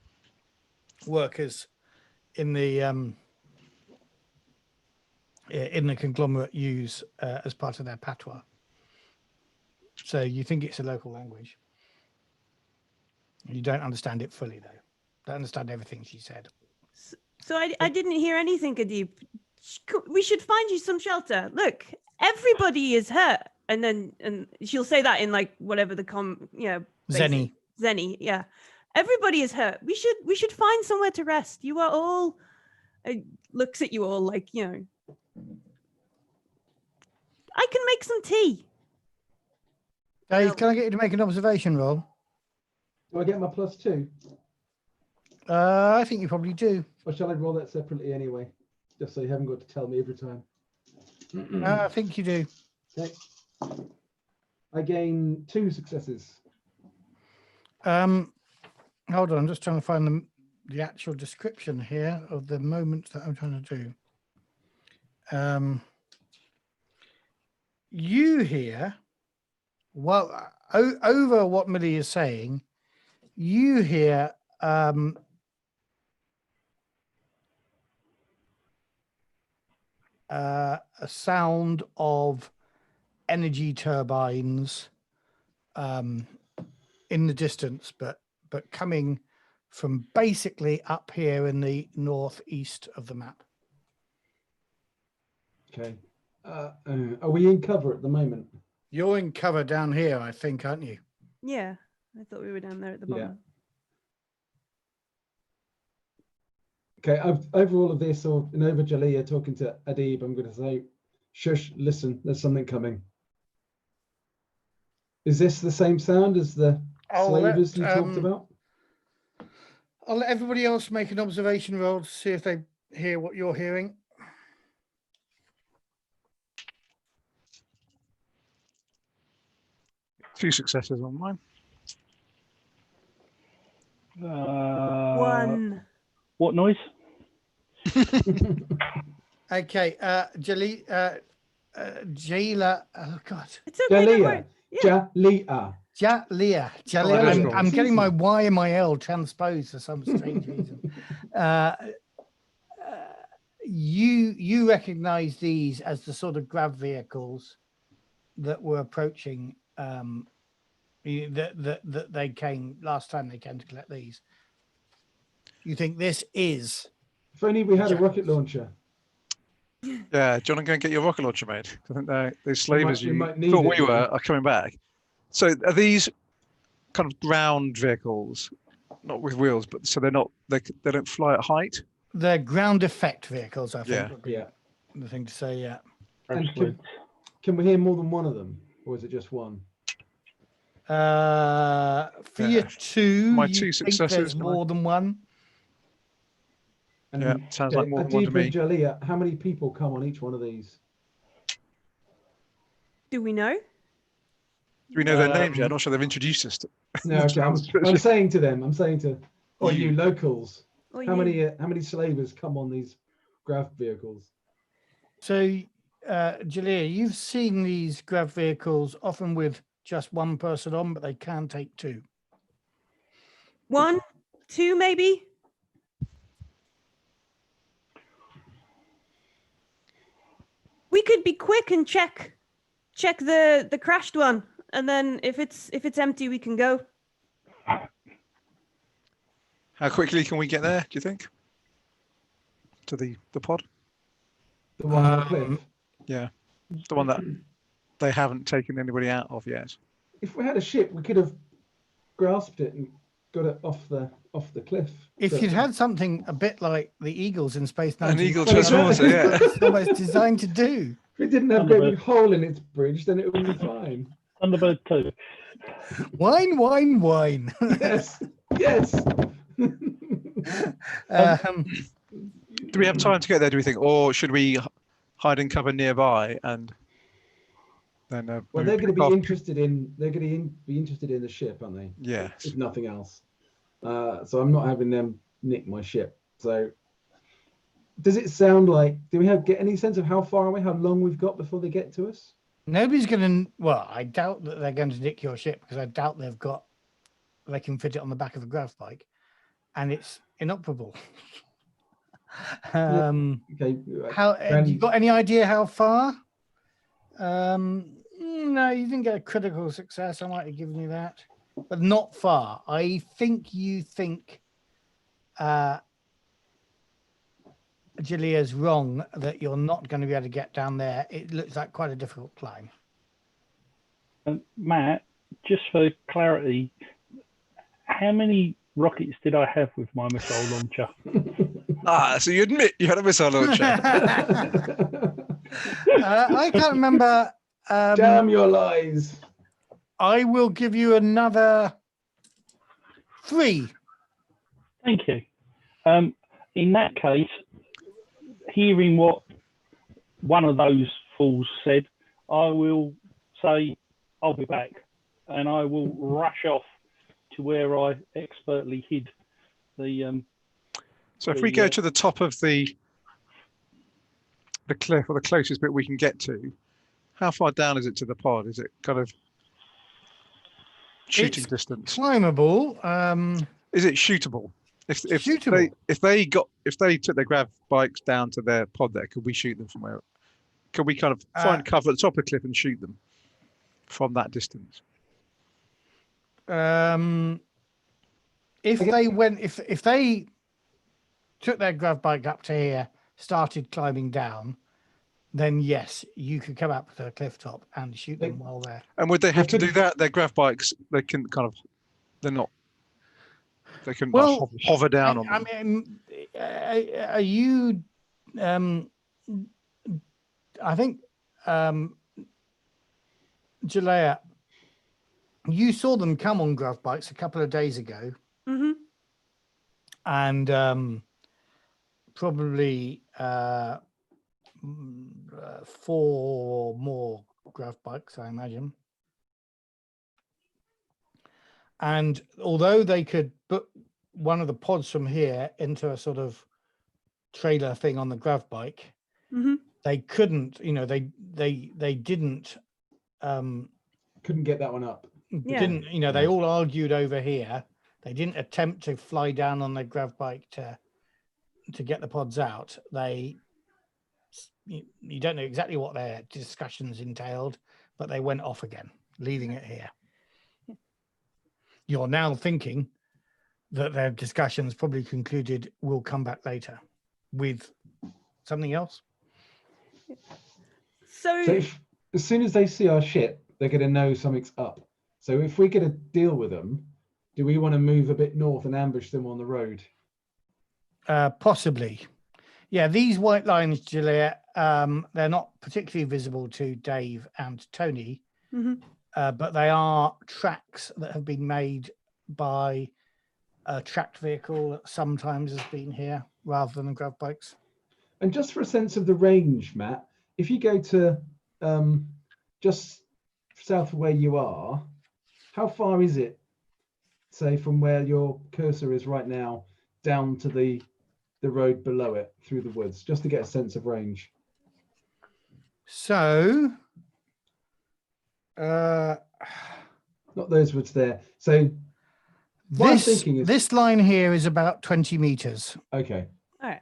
workers in the conglomerate use as part of their patois. So you think it's a local language. You don't understand it fully, though. Don't understand everything she said. So I didn't hear anything, Adib. We should find you some shelter. Look, everybody is hurt. And she'll say that in like whatever the Zenny, yeah. Everybody is hurt. We should find somewhere to rest. You are all looks at you all like, I can make some tea. Dave, can I get you to make an observation roll? Do I get my +2? I think you probably do. Or shall I roll that separately anyway? Just so you haven't got to tell me every time. I think you do. Okay. I gain 2 successes. Hold on, I'm just trying to find the actual description here of the moment that I'm trying to do. You hear, well, over what Millie is saying, you hear a sound of energy turbines in the distance, but coming from basically up here in the northeast of the map. Okay. Are we in cover at the moment? You're in cover down here, I think, aren't you? Yeah, I thought we were down there at the bottom. Okay, over all of this, or over Jalea talking to Adib, I'm going to say, shush, listen, there's something coming. Is this the same sound as the slavers you talked about? I'll let everybody else make an observation roll to see if they hear what you're hearing. Two successes on mine. 1. What noise? Okay, Jayla. Oh God. It's okay. Don't worry. Jalea. I'm getting my Y and my L transposed for some strange reason. You recognize these as the sort of grav vehicles that were approaching. That they came last time they came to collect these. You think this is? If only we had a rocket launcher. Yeah, do you want to go and get your rocket launcher made? I think the slavers we might you need thought it, we were are coming back. So are these kind of ground vehicles, not with wheels, but so they're not they don't fly at height? They're ground effect vehicles, I think. Yeah. The thing to say, yeah. And can we hear more than one of them, or is it just one? For your 2, my you 2 think successes. there's more than one. And Yeah, sounds like more than one to me. Jalea, how many people come on each one of these? Do we know? Do we know their names yet? I'm not sure they've introduced us to. No, okay. I'm saying to them, or you locals, Or how you? many slavers come on these grav vehicles? So, Jalea, you've seen these grav vehicles often with just one person on, but they can take two. 1, 2, maybe. We could be quick and check the crashed one, and then if it's empty, we can go. How quickly can we get there, do you think? To the pod? The one on the cliff. Yeah. The one that they haven't taken anybody out of yet. If we had a ship, we could have grasped it and got it off the cliff. If you'd had something a bit like the Eagles in Space 19, An Eagle transporter, yeah. That's what it's designed to do. If it didn't have a big hole in its bridge, then it would be fine. Thunderbird 2. Wine, wine, wine. Yes, yes. Do we have time to get there, do we think? Or should we hide and cover nearby and then well, they're going to be interested in the ship, aren't they? Yes. If nothing else. So I'm not having them nick my ship. So does it sound like, do we get any sense of how far away, how long we've got before they get to us? Nobody's going to, well, I doubt that they're going to nick your ship because I doubt they can fit it on the back of a grav bike and it's inoperable. Okay. Have you got any idea how far? No, you didn't get a critical success. I might have given you that, but not far. I think you think Julia's wrong that you're not going to be able to get down there. It looks like quite a difficult climb. Matt, just for clarity, how many rockets did I have with my missile launcher? So you admit you had a missile launcher. I can't remember. Damn your lies. I will give you another 3. Thank you. In that case, hearing what one of those fools said, I will say, I'll be back. And I will rush off to where I expertly hid the... So if we go to the top of the cliff, or the closest bit we can get to, how far down is it to the pod? Is it kind of shooting distance? Climbable. Is it shootable? Shootable. If they took their grav bikes down to their pod there, could we shoot them from where? Could we kind of find cover at the top of the cliff and shoot them from that distance? If they took their grav bike up to here, started climbing down, then yes, you could come up to the cliff top and shoot them while they're. And would they have to do that? Their grav bikes, they can they can hover down on them. I mean, are you? I think, Jalea, you saw them come on grav bikes a couple of days ago, and probably 4 more grav bikes, I imagine. And although they could put one of the pods from here into a sort of trailer thing on the grav bike, they couldn't. They didn't. Couldn't get that one up. Didn't. They all argued over here. They didn't attempt to fly down on their grav bike to get the pods out. You don't know exactly what their discussions entailed, but they went off again, leaving it here. You're now thinking that their discussions probably concluded we'll come back later with something else. So as soon as they see our ship, they're going to know something's up. So if we get a deal with them, do we want to move a bit north and ambush them on the road? Possibly. Yeah, these white lines, Juliet, they're not particularly visible to Dave and Tony, but they are tracks that have been made by a tracked vehicle that sometimes has been here. rather than grav bikes. And just for a sense of the range, Matt, if you go to just south of where you are, how far is it, say, from where your cursor is right now down to the road below it through the woods, just to get a sense of range? So, Not those woods there. So what I'm thinking is, this line here is about 20 meters. okay, All right.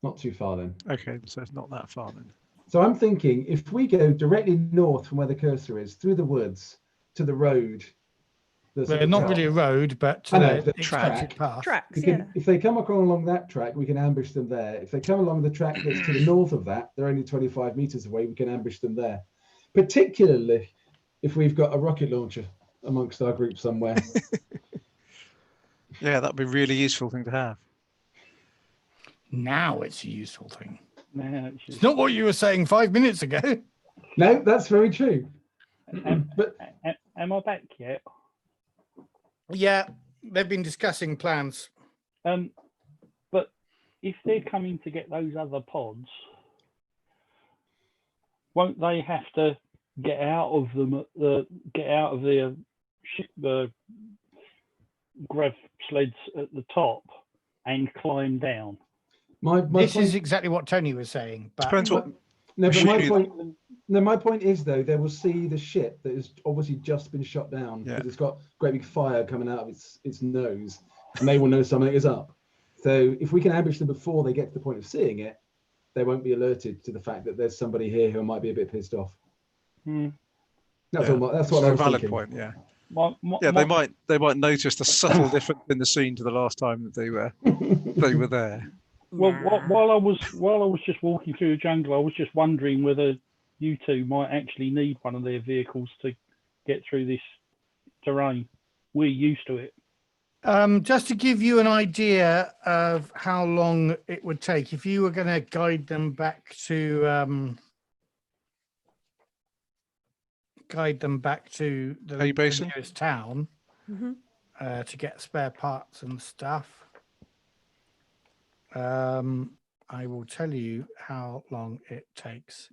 not too far then. Okay, so it's not that far then. So I'm thinking if we go directly north from where the cursor is, through the woods to the road. that's at Well, the not top. really a road, but I know, the the expected track. path. Tracks, We yeah. can, if they come along that track, we can ambush them there. If they come along the track that's to the north of that, they're only 25 meters away, we can ambush them there. Particularly if we've got a rocket launcher amongst our group somewhere. Yeah, that'd be a really useful thing to have. Now it's a useful thing. Now It's not what you were saying 5 minutes ago. No, that's very true. But am I back yet? Yeah, they've been discussing plans. But if they're coming to get those other pods, won't they have to get out of them? The grav sleds at the top and climb down? This point, is exactly what Tony was saying. But Depends what. no, but my machinery- point. No, my point is though, they will see the ship that has obviously just been shot down because it's got great big fire coming out of its nose, and they will know something is up. So if we can ambush them before they get to the point of seeing it, they won't be alerted to the fact that there's somebody here who might be a bit pissed off. That's all. That's what I a was valid thinking. point. Yeah. Yeah, They might notice the subtle difference in the scene to the last time that they were there. Well, while I was just walking through the jungle, I was just wondering whether you two might actually need one of their vehicles to get through this terrain. We're used to it. just to give you an idea of how long it would take, if you were going to guide them back to the Basin? nearest town Mhm. To get spare parts and stuff, I will tell you how long it takes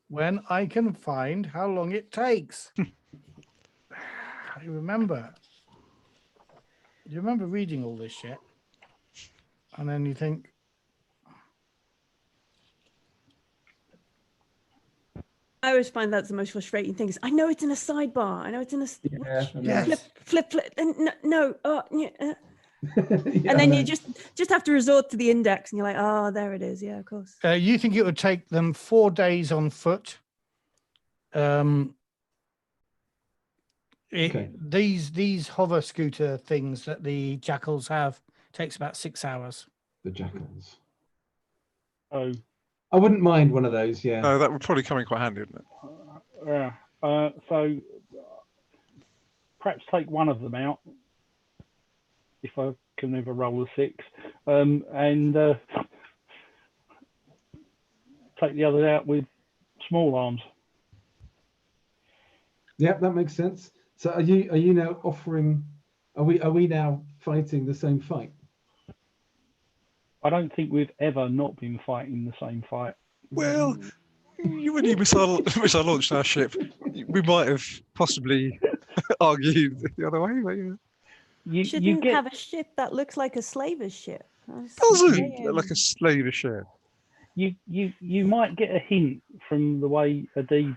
when I can find how long it takes. I remember. You remember reading all this shit, and then you think, I always find that's the most frustrating thing. Is I know it's in a sidebar. I know it's in a Yeah, I know. yes, flip, and no. Oh, yeah. Yeah, And I then know. you just have to resort to the index, and you're like, oh, there it is. Yeah, of course. you think it would take them 4 days on foot. Okay. These hover scooter things that the jackals have takes about 6 hours. The jackals. Oh, I wouldn't mind one of those. Yeah. No, that would probably come in quite handy, wouldn't it? yeah. So perhaps take one of them out if I can ever roll a 6, and take the other out with small arms. Yeah, that makes sense. So are you now offering? Are we now fighting the same fight? I don't think we've ever not been fighting the same fight. Well, when you missile launched our ship, we might have possibly argued the other way. But yeah. You shouldn't have a ship that looks like a slaver's ship. Doesn't like a slave ship. You might get a hint from the way Adib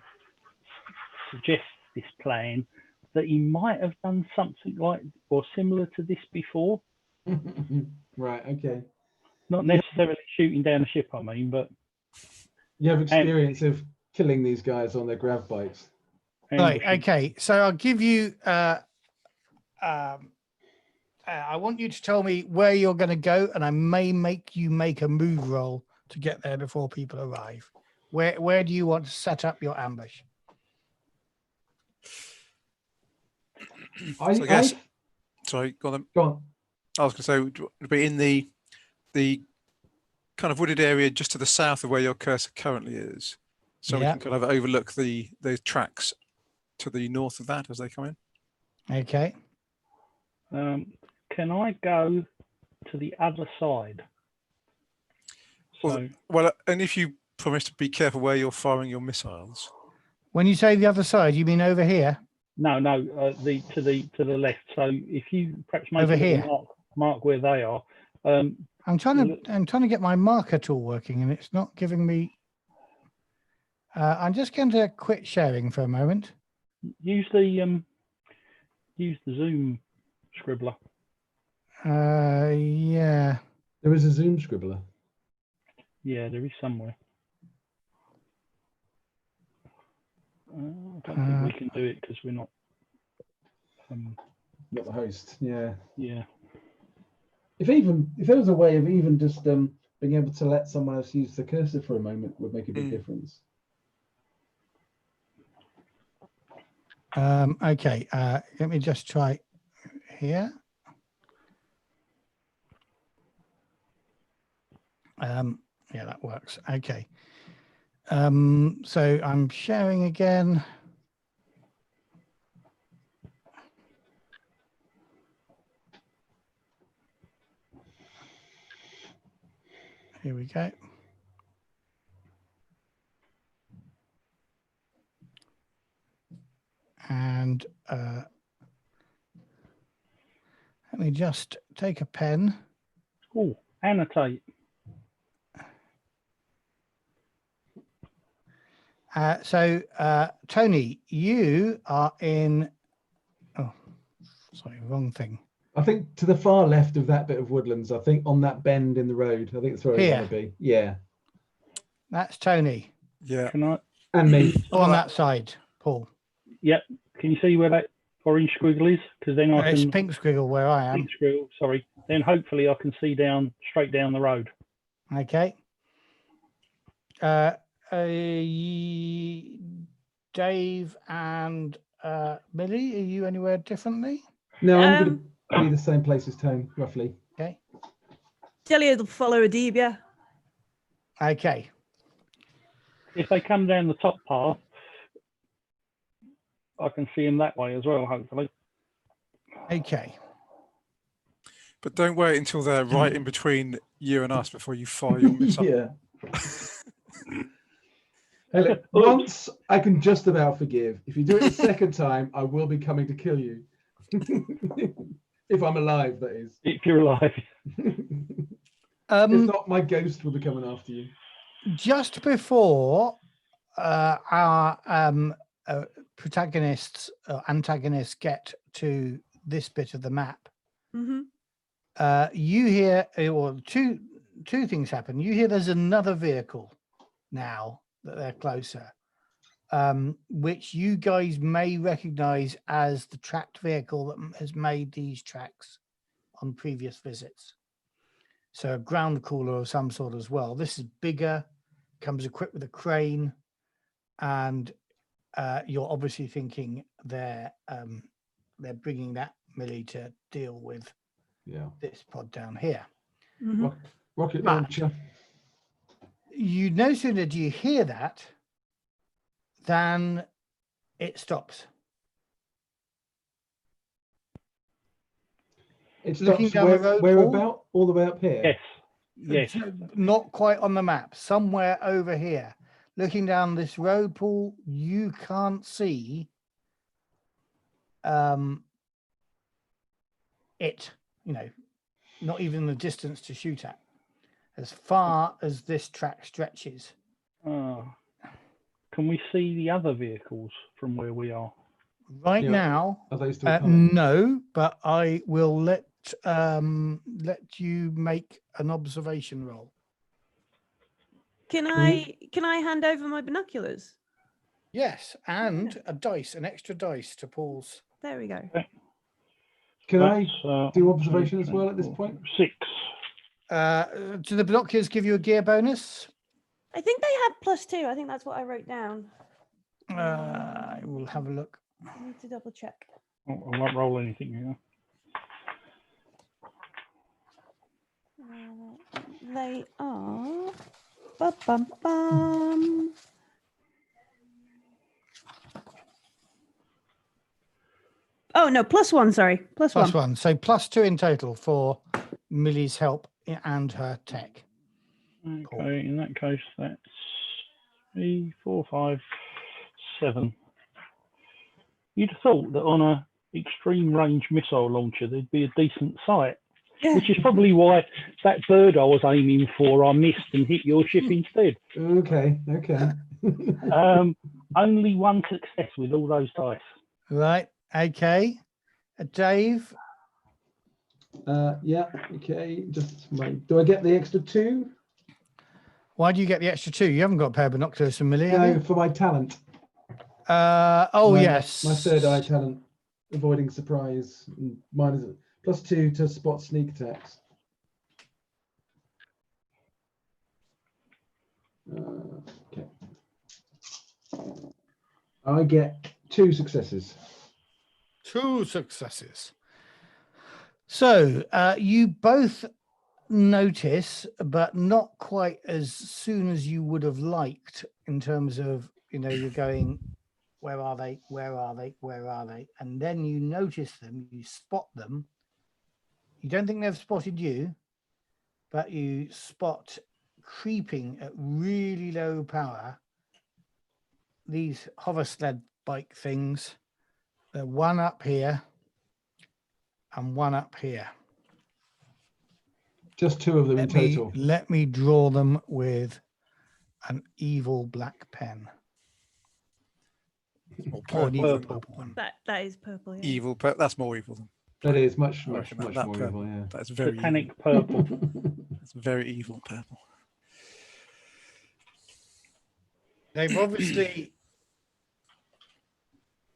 suggests this plan that he might have done something like or similar to this before. Right. Okay. Not necessarily shooting down a ship, I mean, but you have experience of killing these guys on their grav bikes. Right. Okay. So I'll give you. I want you to tell me where you're going to go, and I may make you make a move roll to get there before people arrive. Where do you want to set up your ambush? I guess. Sorry, go on then. Go on. I was going to say would be in the kind of wooded area just to the south of where your cursor currently is, so we can kind of overlook the tracks to the north of that as they come in. Okay. Can I go to the other side? So Well, and if you promise to be careful where you're firing your missiles. When you say the other side, you mean over here? no, to the left. So if you perhaps make Over a little here. mark where they are. I'm trying to get my marker tool working, and it's not giving me. I'm just going to quit sharing for a moment. Use the Zoom scribbler. Yeah. There is a Zoom scribbler. Yeah, there is somewhere. I don't think we can do it because we're not. Not the host. Yeah. Yeah. If there was a way of even just being able to let someone else use the cursor for a moment, would make a big difference. Okay. Let me just try here. Yeah, that works. Okay. So I'm sharing again. Here we go. And let me just take a pen. Oh, annotate. Tony, you are in. Oh, sorry, wrong thing. I think to the far left of that bit of woodlands, I think on that bend in the road, I think that's where Here. I want to be. Yeah. That's Tony. Yeah. Can I? And me. On that side, Paul. Yep. Can you see where that orange squiggle is? Because then I It's can. pink squiggle where I am. Pink squiggle. Sorry. Then hopefully I can see straight down the road. Okay. Dave and Millie, are you anywhere differently? No, I'm going to be the same place as Tone, roughly. Okay. Delia will follow Adibia. Okay. If they come down the top path, I can see them that way as well, hopefully. Okay. But don't wait until they're right in between you and us before you fire your missile. Yeah. Hey, look, once I can just about forgive. If you do it a second time, I will be coming to kill you. If I'm alive, that is. If you're alive. If not, my ghost will be coming after you. Just before our protagonists or antagonists get to this bit of the map, you hear, or two things happen. You hear there's another vehicle now that they're closer, which you guys may recognize as the tracked vehicle that has made these tracks on previous visits. So a ground cooler of some sort as well. This is bigger, comes equipped with a crane, and you're obviously thinking they're bringing that Millie to deal with this pod down here. Rocket launcher. You no sooner do you hear that than it stops. It Looking stops down the road, where Paul? about? All the way up here? Yes. Yes. Not quite on the map, somewhere over here. Looking down this road, Paul, you can't see it, not even the distance to shoot at, as far as this track stretches. Can we see the other vehicles from where we are? Right now, are they still coming? no, but I will let you make an observation roll. Can I hand over my binoculars? Yes, and an extra dice to Paul's. There we go. Can I do observation as well at this point? 6. Do the binoculars give you a gear bonus? I think they have +2. I think that's what I wrote down. I will have a look. I need to double check. I won't roll anything here. They are. Ba-bum-bum. Oh no, +1. Sorry, +1. So +2 in total for Millie's help and her tech. Okay, in that case, that's 3, 4, 5, 7. You'd have thought that on a extreme range missile launcher, there'd be a decent sight, which is probably why that bird I was aiming for, I missed and hit your ship instead. Okay. Only one success with all those dice. Right. Okay. Dave. Yeah. Okay. Just wait. Do I get the extra 2? Why do you get the extra 2? You haven't got a pair of binoculars familiar, have No, you? for my talent. Yes. My third eye talent, avoiding surprise. Mine is +2 to spot sneak attacks. Okay. I get 2 successes. 2 successes. So you both notice, but not quite as soon as you would have liked, in terms of, you're going, where are they? Where are they? Where are they? And then you notice them, you spot them. You don't think they've spotted you, but you spot creeping at really low power these hover sled bike things. They're one up here and one up here. Just 2 of them in total. Let me draw them with an evil black pen. Or an evil purple one. That is purple. Yeah. Evil, that's more evil than. That is much I more reckon that evil. purple. Yeah. That's very evil. Satanic purple. It's very evil purple. They've obviously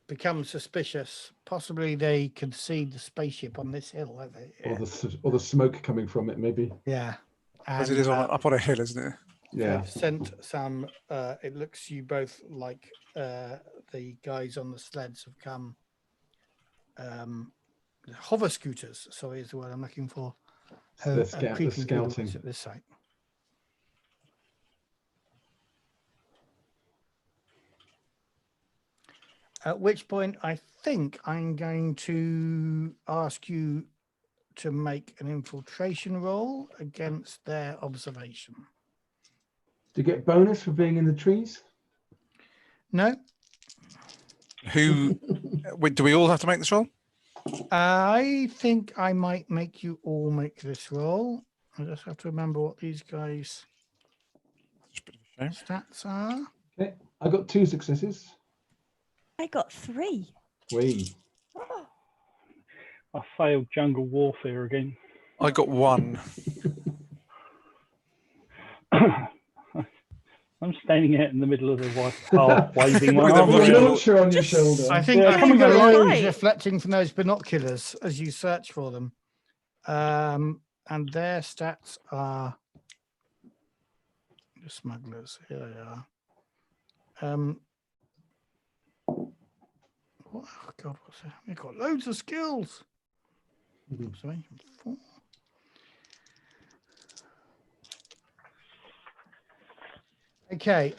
become suspicious. Possibly they could see the spaceship on this hill, have they? Yeah. Or the smoke coming from it, maybe. Yeah. Because it is up on a hill, isn't it? Yeah. They've sent some. It looks you both like the guys on the sleds have come. Hover scooters. Sorry, is the word I'm looking for. The scouting at this site. At which point, I think I'm going to ask you to make an infiltration roll against their observation. Do you get bonus for being in the trees? No. Do we all have to make this roll? I think I might make you all make this roll. I just have to remember what these guys' stats are. Okay, I got 2 successes. I got 3. I failed jungle warfare again. I got 1. I'm standing out in the middle of the white path, waving my With a arms rocket around. launcher on your shoulder. I think Yeah, come and the get light right. is reflecting from those binoculars as you search for them. And their stats are the smugglers. Here they are. Oh God, what's that? We've got loads of skills. Sorry, 4. Okay.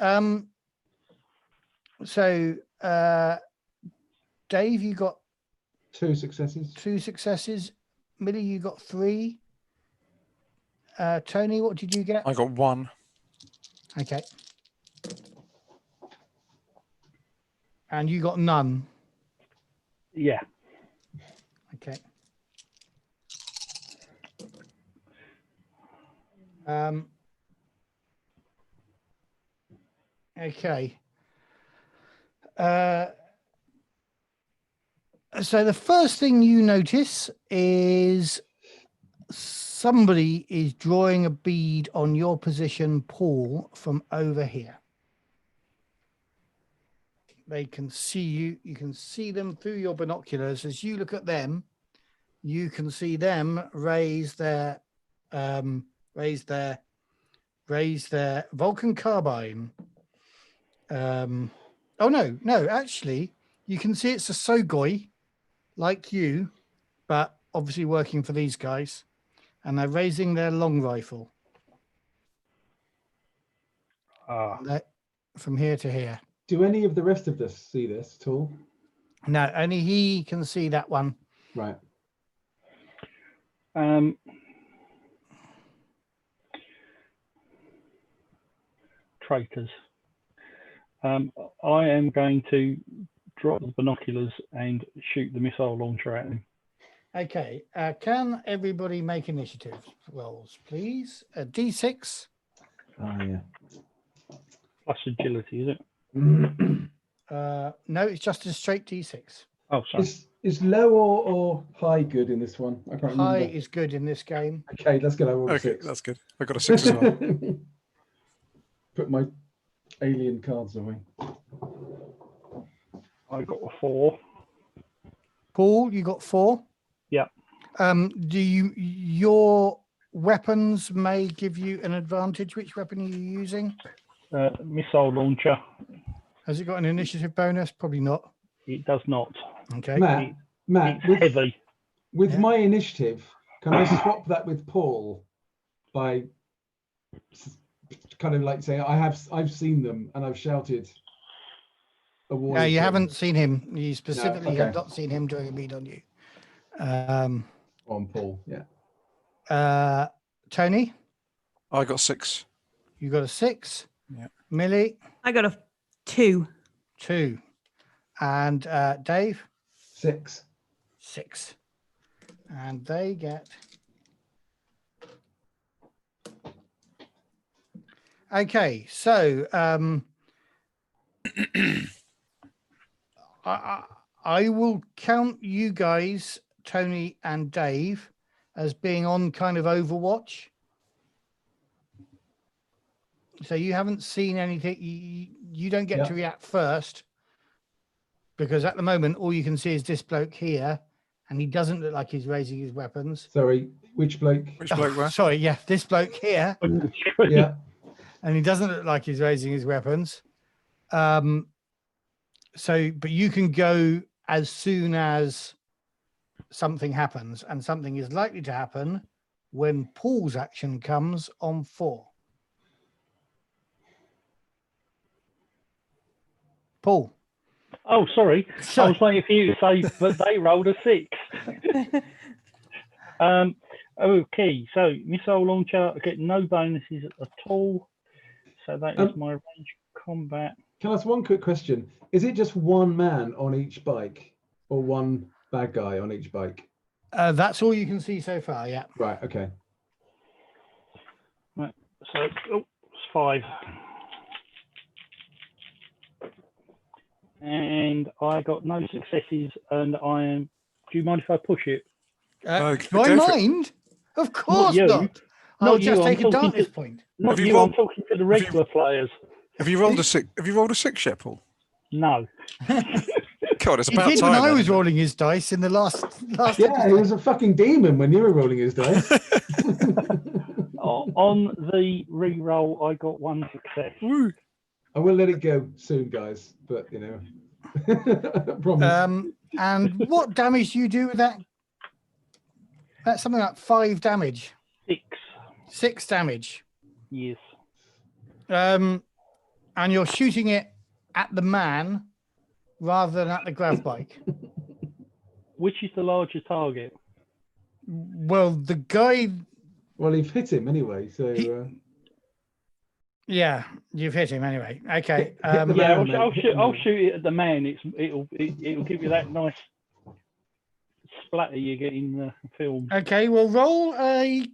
So, Dave, you got 2 successes. 2 successes. Millie, you got 3. Tony, what did you get? I got 1. Okay. And you got none. Yeah. Okay. Okay. So the first thing you notice is somebody is drawing a bead on your position, Paul, from over here. They can see you. You can see them through your binoculars. As you look at them, you can see them raise their Vulcan carbine. Oh no, actually, you can see it's a Sogoi, like you, but obviously working for these guys, and they're raising their long rifle. From here to here. Do any of the rest of us see this at all? No, only he can see that one. Right. traitors. I am going to drop the binoculars and shoot the missile launcher at him. Okay. Can everybody make initiative rolls, please? A D6. Oh, yeah. Plus agility, is it? No, it's just a straight D6. Oh, sorry. Is low or high good in this one? I can't High remember. is good in this game. Okay, let's get over Okay, 6. that's good. I got a 6 as well. Put my alien cards away. I got a 4. Paul, you got 4. Yeah. Your weapons may give you an advantage? Which weapon are you using? Missile launcher. Has it got an initiative bonus? Probably not. It does not. Okay. Matt, It's heavy. with Yeah. my initiative, can I swap that with Paul by kind of like saying I've seen them and I've shouted a warning? No, you to haven't them? seen him. You specifically okay. have not seen him doing a beat on you. On Paul, yeah. Tony, I got 6. you got a 6. Yeah. Millie, I got a 2. 2. And Dave, 6. 6. And they get... Okay, so I will count you guys, Tony and Dave, as being on kind of Overwatch. So you haven't seen anything. You don't get to react first, because at the moment all you can see is this bloke here, and he doesn't look like he's raising his weapons. Sorry, which bloke? Which bloke were? Sorry, yeah, this bloke here, Yeah. and he doesn't look like he's raising his weapons. So, but you can go as soon as something happens, and something is likely to happen when Paul's action comes on 4. Paul. Oh, sorry. I Sorry. was waiting for you to say, but they rolled a 6. Okay, so missile launcher, I get no bonuses at all. So that is my range combat. Can I ask one quick question? Is it just one man on each bike or one bad guy on each bike? That's all you can see so far, yeah. Right, okay. Right, so it's 5. And I got no successes, and I am. Do you mind if I push it? Do I go for it. mind? Of course you. not. I'll Not just you, take I'm a talking darkness to- point. Not Have you you. I'm rolled- talking to the regular players. Have you rolled a 6? Have you rolled a 6 yet, Paul? No. God, it's He about did time. when I then, was isn't it? rolling his dice in the last Yeah, he episode. was a fucking demon when you were rolling his dice. On the re-roll, I got 1 success. Woo. I will let it go soon, guys, but you know, promise. And what damage do you do with that? That's something like 5 damage. 6. 6 damage. Yes. And you're shooting it at the man rather than at the grav bike. Which is the larger target? Well, the guy, Well, you've hit him anyway, so yeah, you've hit him anyway. Okay. Hit the Yeah, man, I'll mate. shoot it at the man. It'll give you that nice splatter you get in the film. Okay, well, roll a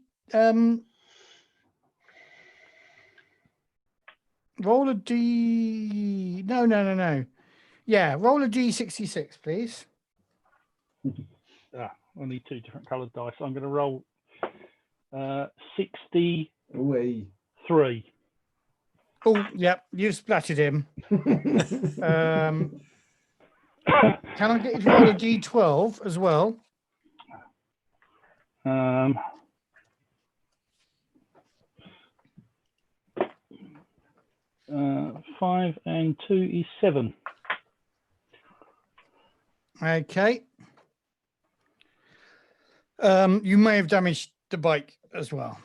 roll a D. No. Yeah, roll a D66, please. I need 2 different coloured dice. I'm going to roll 63. away. Oh, yep, you've splattered him. Can I get you to roll a D12 as well? 5 and 2 is 7. Okay. You may have damaged the bike as well.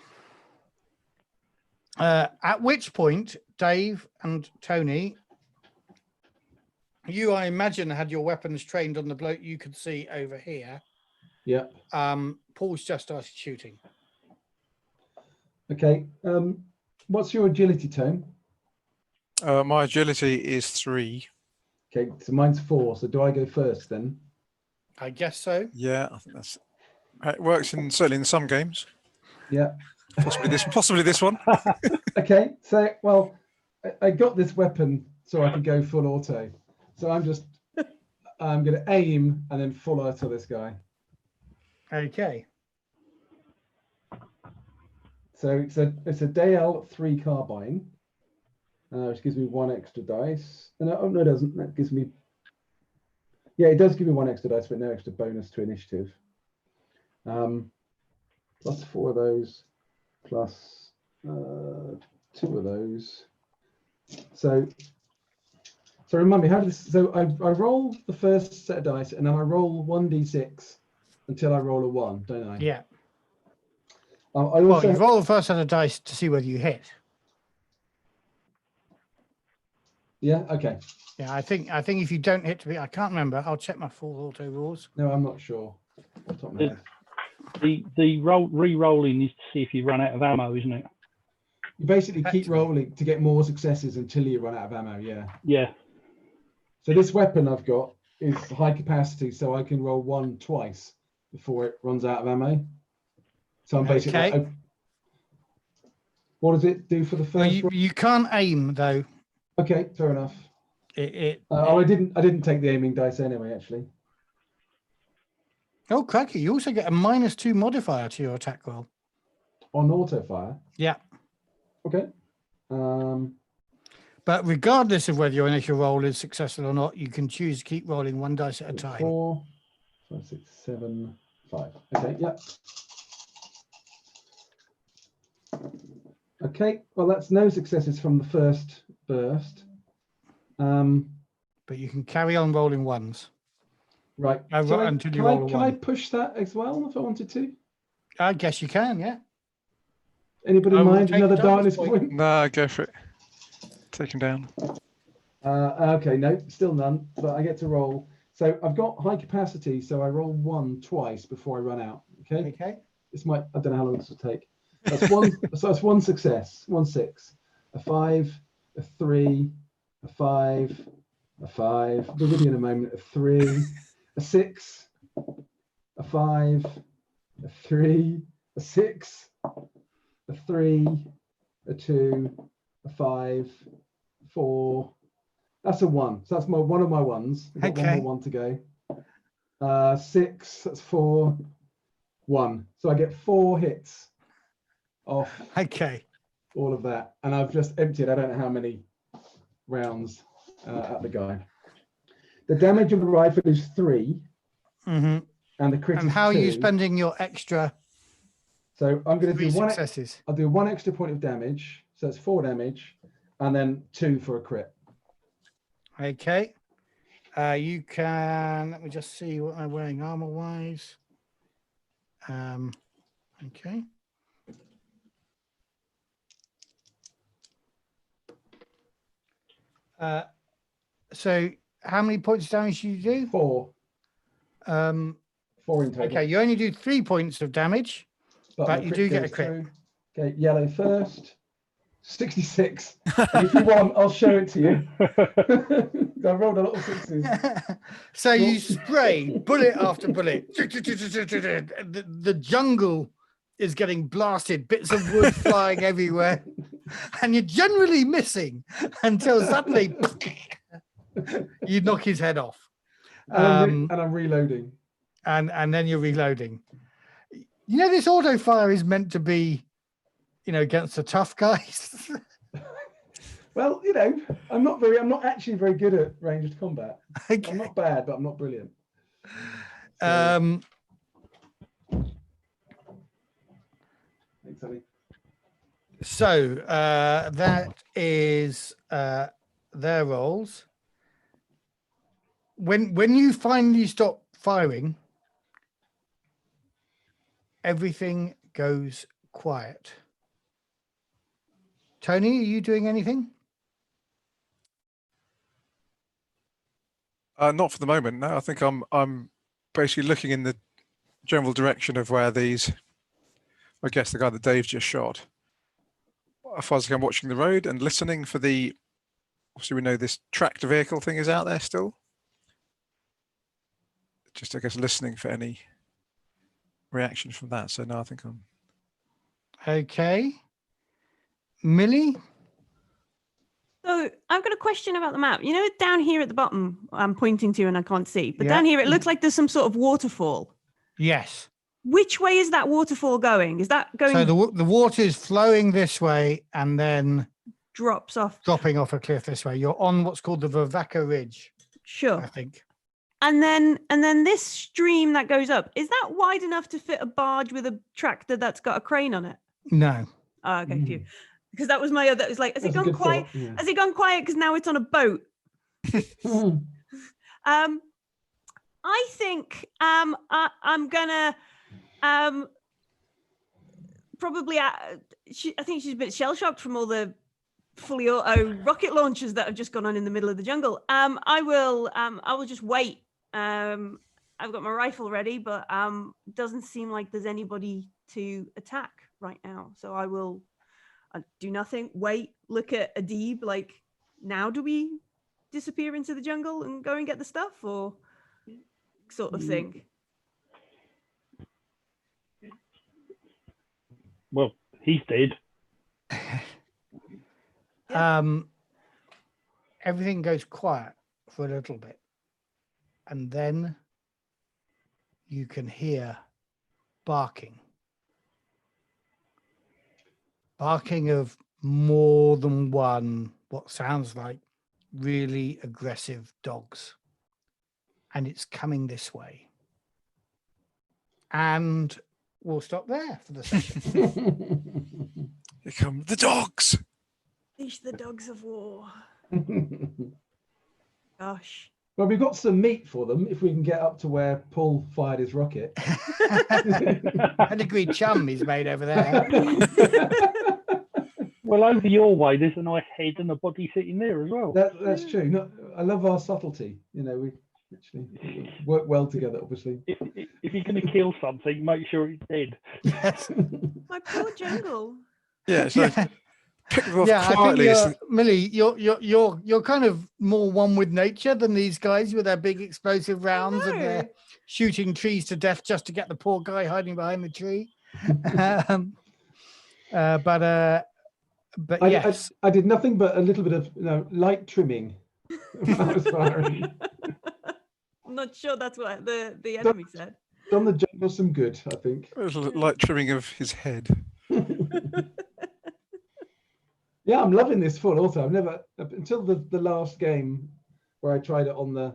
At which point, Dave and Tony, you, I imagine, had your weapons trained on the bloke you could see over here. Yeah. Paul's just started shooting. Okay. What's your agility, Tone? My agility is 3. Okay, so mine's 4. So do I go first then? I guess so. Yeah, I think that's. It works certainly in some games. Yeah. Possibly this one. Okay, so well, I got this weapon so I could go full auto. So I'm going to aim and then full auto this guy. Okay. So it's a Dale 3 carbine, which gives me 1 extra dice. No, it doesn't. That gives me. Yeah, it does give me 1 extra dice, but no extra bonus to initiative. Plus 4 of those, plus 2 of those. So remind me, how does this? So I roll the first set of dice, and then I roll 1d6 until I roll a 1, don't I? Yeah. I Well, also you roll the first set of dice to see whether you hit. Yeah. Okay. Yeah, I think if you don't hit I can't remember. I'll check my full auto rules. No, I'm not sure. Off the top of my head. The re-rolling is to see if you run out of ammo, isn't it? You basically keep Effectively. rolling to get more successes until you run out of ammo. Yeah. Yeah. So this weapon I've got is high capacity, so I can roll 1 twice before it runs out of ammo. So I'm basically. Okay. What does it do for the Well, first? you can't aim though. Okay, fair enough. I I didn't take the aiming dice anyway. Actually. Oh, cracky! You also get a -2 modifier to your attack roll. On auto fire. Yeah. Okay. But regardless of whether your initial roll is successful or not, you can choose to keep rolling 1 dice at a time. 4, 5, 6, 7, 5. Okay. Yep. Okay. Well, that's no successes from the first burst. But you can carry on rolling ones. Right. Until you roll a Can 1. I push that as well if I wanted to? I guess you can, yeah. Anybody I will mind take another a darkness darkness point. point? No, go for it. Take him down. Okay, no, still none. But I get to roll. So I've got high capacity, so I roll 1 twice before I run out. Okay. Okay. This might. I don't know how long this will take. That's one. So that's 1 success. 1 6. A 5. A 3. A 5. A 5. We're with you in a moment. A 3. A 6. A 5. A 3. A 6. A 3. A 2. A 5. 4. That's a 1. So that's one of my ones. I've got Okay. 1 more 1 to go. 6. That's 4. 1. So I get 4 hits off Okay. all of that, and I've just emptied. I don't know how many rounds at the guy. The damage of the rifle is 3, Mm-hmm. and the crit And is how 2. are you spending your extra So I'm going to 3 do 1. successes? I'll do 1 extra point of damage, so it's 4 damage, and then 2 for a crit. Okay. You can, let me just see what I'm wearing armor-wise. Okay. So how many points of damage do you do? 4. 4 in total. Okay, you only do 3 points of damage, but my you do get a goes crit. through. Okay, yellow first. 66. And if you want, I'll show it to you. I rolled a lot of 6s. So you spray bullet after bullet. The jungle is getting blasted, bits of wood flying everywhere, and you're generally missing until suddenly you knock his head off. And I'm reloading. And then you're reloading. You know, this auto fire is meant to be, against the tough guys. Well, I'm not actually very good at ranged combat. Okay. I'm not bad, but I'm not brilliant. So, Thanks, Ellie. So that is their rolls. When you finally stop firing, everything goes quiet. Tony, are you doing anything? Not for the moment. No, I think I'm basically looking in the general direction of where these. I guess the guy that Dave just shot. As far as I'm watching the road and listening for the obviously we know this tractor vehicle thing is out there still. Just, I guess, listening for any reaction from that. So no, I think I'm Okay. Millie? So I've got a question about the map. You know, down here at the bottom, I'm pointing to and I can't see, but Yeah. down here it looks like there's some sort of waterfall. Yes. Which way is that waterfall going? Is that going So the water is flowing this way and then drops off? dropping off a cliff this way. You're on what's called the Vivaka Ridge, I Sure. think. And then this stream that goes up, is that wide enough to fit a barge with a tractor that's got a crane on it? No. Oh, okay, phew. Because that was my other. It was like, has it That's a gone good quiet? thought, yeah. Has it gone quiet? Because now it's on a boat. I think I'm gonna probably. I think she's a bit shell shocked from all the fully auto rocket launchers that have just gone on in the middle of the jungle. I will just wait. I've got my rifle ready, but doesn't seem like there's anybody to attack right now. So I will do nothing. Wait. Look at Adib. Like, now do we disappear into the jungle and go and get the stuff, or sort of thing? Well, he's dead. Everything goes quiet for a little bit. And then you can hear barking. Barking of more than one, what sounds like really aggressive dogs. And it's coming this way. And we'll stop there for the session. Here come the dogs. Leash the dogs of war. Gosh. Well, we've got some meat for them if we can get up to where Paul fired his rocket. Pedigree chum he's made over there. Well, over your way, there's a nice head and a body sitting there as well. That's true. No, I love our subtlety. You know, we actually work well together, obviously. If you're going to kill something, make sure it's dead. Yes. My poor jungle. Yeah, so pick them off Yeah, quietly. I think Millie, you're kind of more one with nature than these guys with their big explosive rounds and their shooting trees to death just to get the poor guy hiding behind the tree. But yes, I did nothing but a little bit of light trimming. When I was firing. I'm not sure that's what the enemy said. Done the jungle some good, I think. A little light trimming of his head. Yeah, I'm loving this full auto. I've never until the last game where I tried it on the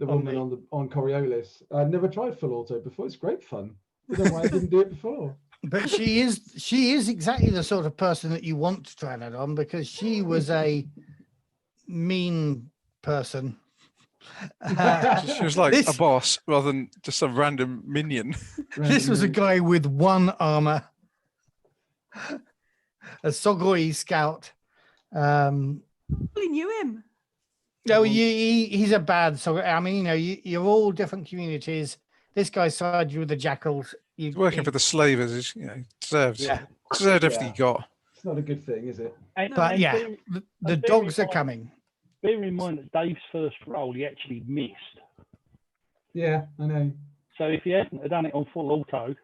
woman on Coriolis. I'd never tried full auto before. It's great fun. I don't know why I didn't do it before. but she is exactly the sort of person that you want to try that on, because she was a mean person. She was like a boss rather than just some random minion. This was a guy with one armor, a Sogoi scout. We knew him. No, he's a bad Sogoi. I mean, you're all different communities. This guy sided with the jackals. He's working for the slavers. Deserved everything he got. It's not a good thing, is it? But yeah, the dogs are coming. Bear in mind that Dave's first roll, he actually missed. Yeah, I know. So if he hadn't have done it on full auto,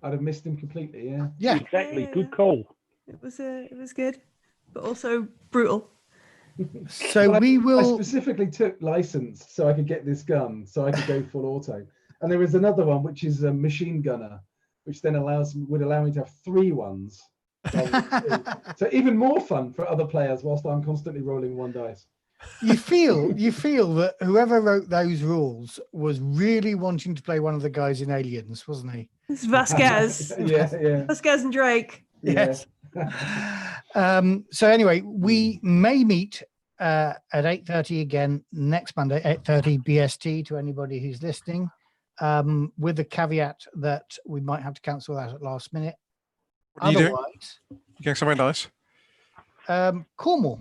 I'd have missed him completely. Yeah. Yeah, exactly. Yeah. Good call. It was good, but also brutal. so Well, we I will. specifically took license so I could get this gun, so I could go full auto. And there was another one which is a machine gunner, which then would allow me to have 3 ones. So even more fun for other players whilst I'm constantly rolling 1 dice. You feel that whoever wrote those rules was really wanting to play one of the guys in Aliens, wasn't he? It's Vasquez. Yeah. Vasquez and Drake. Yes. So anyway, we may meet at 8:30 again next Monday, 8:30 BST to anybody who's listening, with the caveat that we might have to cancel that at last minute. What are you doing? Otherwise, You going somewhere nice? Cornwall.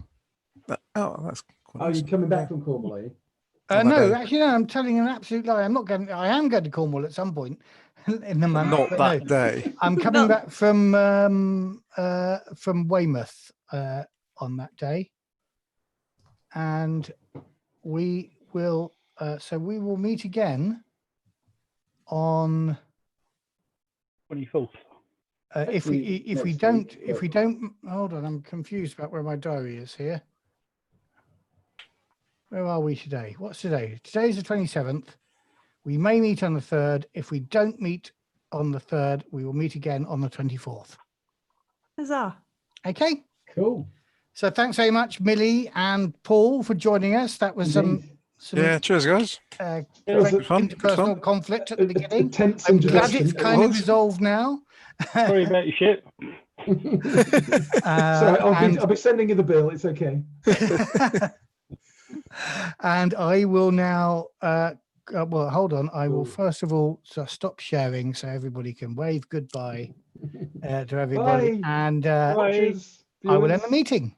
Oh, that's quite Are nice. you coming back from Cornwall, are you? On that No, day. actually, no. I'm telling you an absolute lie. I'm not going. I am going to Cornwall at some point in the month. Not but that no. day. I'm coming No. back from Weymouth on that day. and we will. So we will meet again on 24th. if we don't hold on, I'm confused about where my diary is here. Where are we today? What's today? Today's the 27th. We may meet on the 3rd. If we don't meet on the 3rd, we will meet again on the 24th. Huzzah. Okay. Cool. So thanks very much, Millie and Paul, for joining us. That was some Yeah, cheers, guys. great fun, interpersonal conflict at the beginning. Tense I'm and glad interesting. it's kind of resolved now. Sorry about your ship. Sorry, I'll be sending you the bill. It's okay. And I will now. Well, hold on. I will first of all stop sharing so everybody can wave goodbye to everybody, Bye. and Watchers, I will end viewers. the meeting.